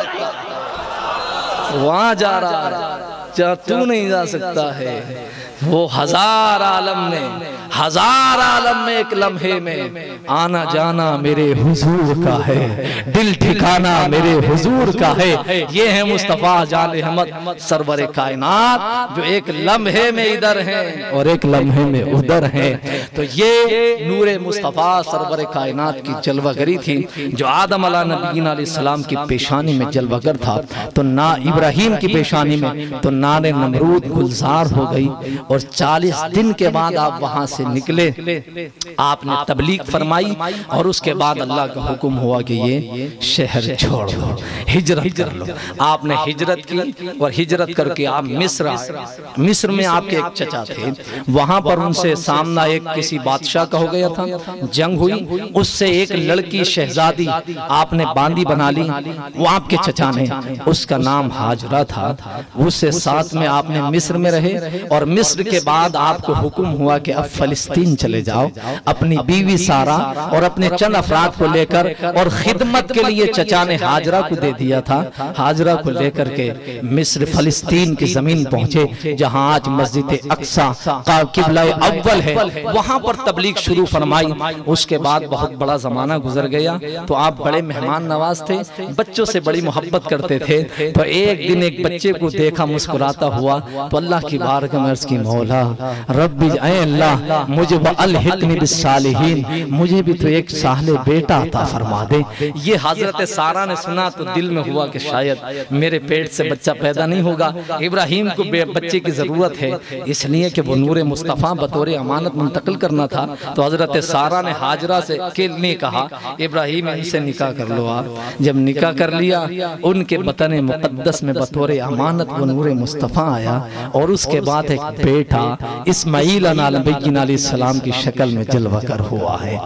وہاں جا رہا جہاں تو نہیں جا سکتا ہے. وہ ہزار عالم میں ایک لمحے میں آنا جانا میرے حضور کا ہے, دل ٹھکانا میرے حضور کا ہے. یہ ہے مصطفیٰ جان احمد سرور کائنات جو ایک لمحے میں ادھر ہیں اور ایک لمحے میں ادھر ہیں. تو یہ نور مصطفیٰ سرور کائنات کی جلوہ گری تھی جو آدم علیہ نبینا علیہ السلام کی پیشانی میں جلوہ گر تھا. تو نہ ابراہیم کی پیشانی میں تو نار نمرود گلزار ہو گئی. اور 40 دن کے بعد آپ وہاں سے نکلے, آپ نے تبلیغ فرمائی اور اس کے بعد اللہ کا حکم ہوا کہ یہ شہر چھوڑ لو, ہجرت کر لو. آپ نے ہجرت کی اور ہجرت کر کے آپ مصر آئے. مصر میں آپ کے ایک چچا تھے, وہاں پر ان سے سامنا ایک کسی بادشاہ کا ہو گیا تھا, جنگ ہوئی, اس سے ایک لڑکی شہزادی آپ نے باندی بنا لی. وہ آپ کے چچا نے, اس کا نام ہاجرہ تھا, اس سے ساتھ میں آپ نے مصر میں رہے. اور مصر کے بعد آپ کو حکم ہوا کہ اب فلسطین چلے جاؤ. اپنی بیوی سارا اور اپنے چند افراد کو لے کر, اور خدمت کے لیے چچا نے ہاجرہ کو دے دیا تھا, ہاجرہ کو لے کر کے مصر فلسطین کی زمین پہنچے جہاں آج مسجد اقصیٰ قبلہ اول ہے. وہاں پر تبلیغ شروع فرمائی. اس کے بعد بہت بڑا زمانہ گزر گیا تو آپ بڑے مہمان نواز تھے, بچوں سے بڑی محبت کرتے تھے. تو ایک دن ایک بچے کو دیکھا مسکراتا ہوا تو اللہ کی بارگاہ میں عرض کی مولا رب اے اللہ مجھے وَأَلْحِقْنِ بِالصَّالِحِينَ, مجھے بھی تو ایک صالح بیٹا عطا فرما دے. یہ حضرت سارا نے سنا تو دل میں ہوا کہ شاید میرے پیٹ سے بچہ پیدا نہیں ہوگا. ابراہیم کو بچے کی ضرورت ہے, اس لیے کہ وہ نور مصطفیٰ بطور امانت منتقل کرنا تھا. تو حضرت سارا نے ہاجرہ سے نے کہا ابراہیم ان سے نکاح کر لو. آپ جب نکاح کر لیا ان کے بطن مقدس میں بطور امانت وہ نور مصطفیٰ آیا اور اس کے بعد ایک بیٹا اسماعیل علیہ السلام کی شکل میں جلوہ گر ہوا ہے۔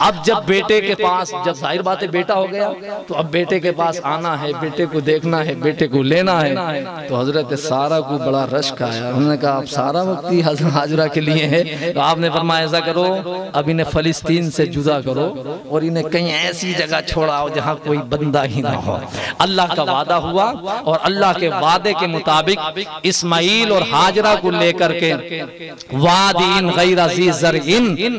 اب جب بیٹے کے پاس، جب ظاہر بات ہے بیٹا ہو گیا تو اب بیٹے کے پاس آنا ہے، بیٹے کو دیکھنا ہے، بیٹے کو لینا ہے، تو حضرت سارہ کو بڑا رشک آیا۔ انہوں نے کہا اب سارہ وقتی حضرت ہاجرہ کے لیے ہے، تو آپ نے فرمایا ایسا کرو اب انہیں فلسطین سے جدا کرو اور انہیں کہیں ایسی جگہ چھوڑاؤ جہاں کوئی بندہ ہی نہ ہو۔ اللہ کا وعدہ ہوا اور اللہ کے وعدے کے مطابق اسماعیل اور ہاجرہ کو لے کر کے وادی غیر ذی زرع،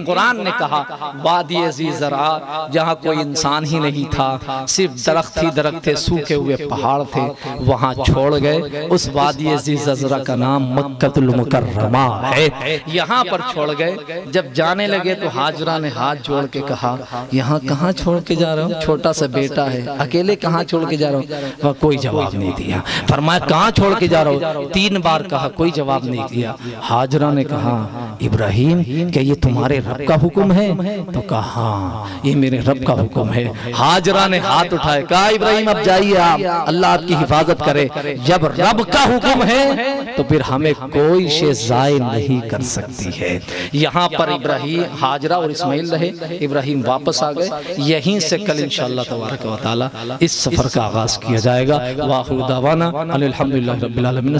قرآن نے کہا وادی ذی زرع، جہاں کوئی انسان ہی نہیں تھا، صرف درخت ہی درخت تھے، سوکھے ہوئے پہاڑ تھے، وہاں چھوڑ گئے۔ اس وادی ذی زرع کا نام مکہ المکرمہ ہے، یہاں پر چھوڑ گئے۔ جب جانے لگے تو ہاجرہ نے ہاتھ جوڑ کے کہا یہاں کہاں چھوڑ کے جا رہا ہوں، چھوٹا سا بیٹا ہے، اکیلے کہاں چھوڑ کے جا رہا ہوں؟ وہ کوئی جواب نہیں دیا۔ فرمایا کہاں چھوڑ کے جا رہا ہوں؟ 3 بار کہا، کوئی جواب نہیں دیا۔ ہاجرہ نے کہا ابراہیم کہ یہ تمہارے رب کا حکم ہے؟ تو کہا ہاں یہ میرے رب کا حکم ہے۔ ہاجرہ نے ہاتھ اٹھائے، کہا ابراہیم اب جائیے آپ، اللہ آپ کی حفاظت کرے، جب رب کا حکم ہے تو پھر ہمیں کوئی شے ضائع نہیں کر سکتی ہے۔ یہاں پر ابراہیم، ہاجرہ اور اسماعیل رہے، ابراہیم واپس آ گئے۔ یہیں سے کل انشاءاللہ تبارک و تعالی اس سفر کا آغاز کیا جائے گا۔ وآخر دعوانا الحمدللہ رب العالمین۔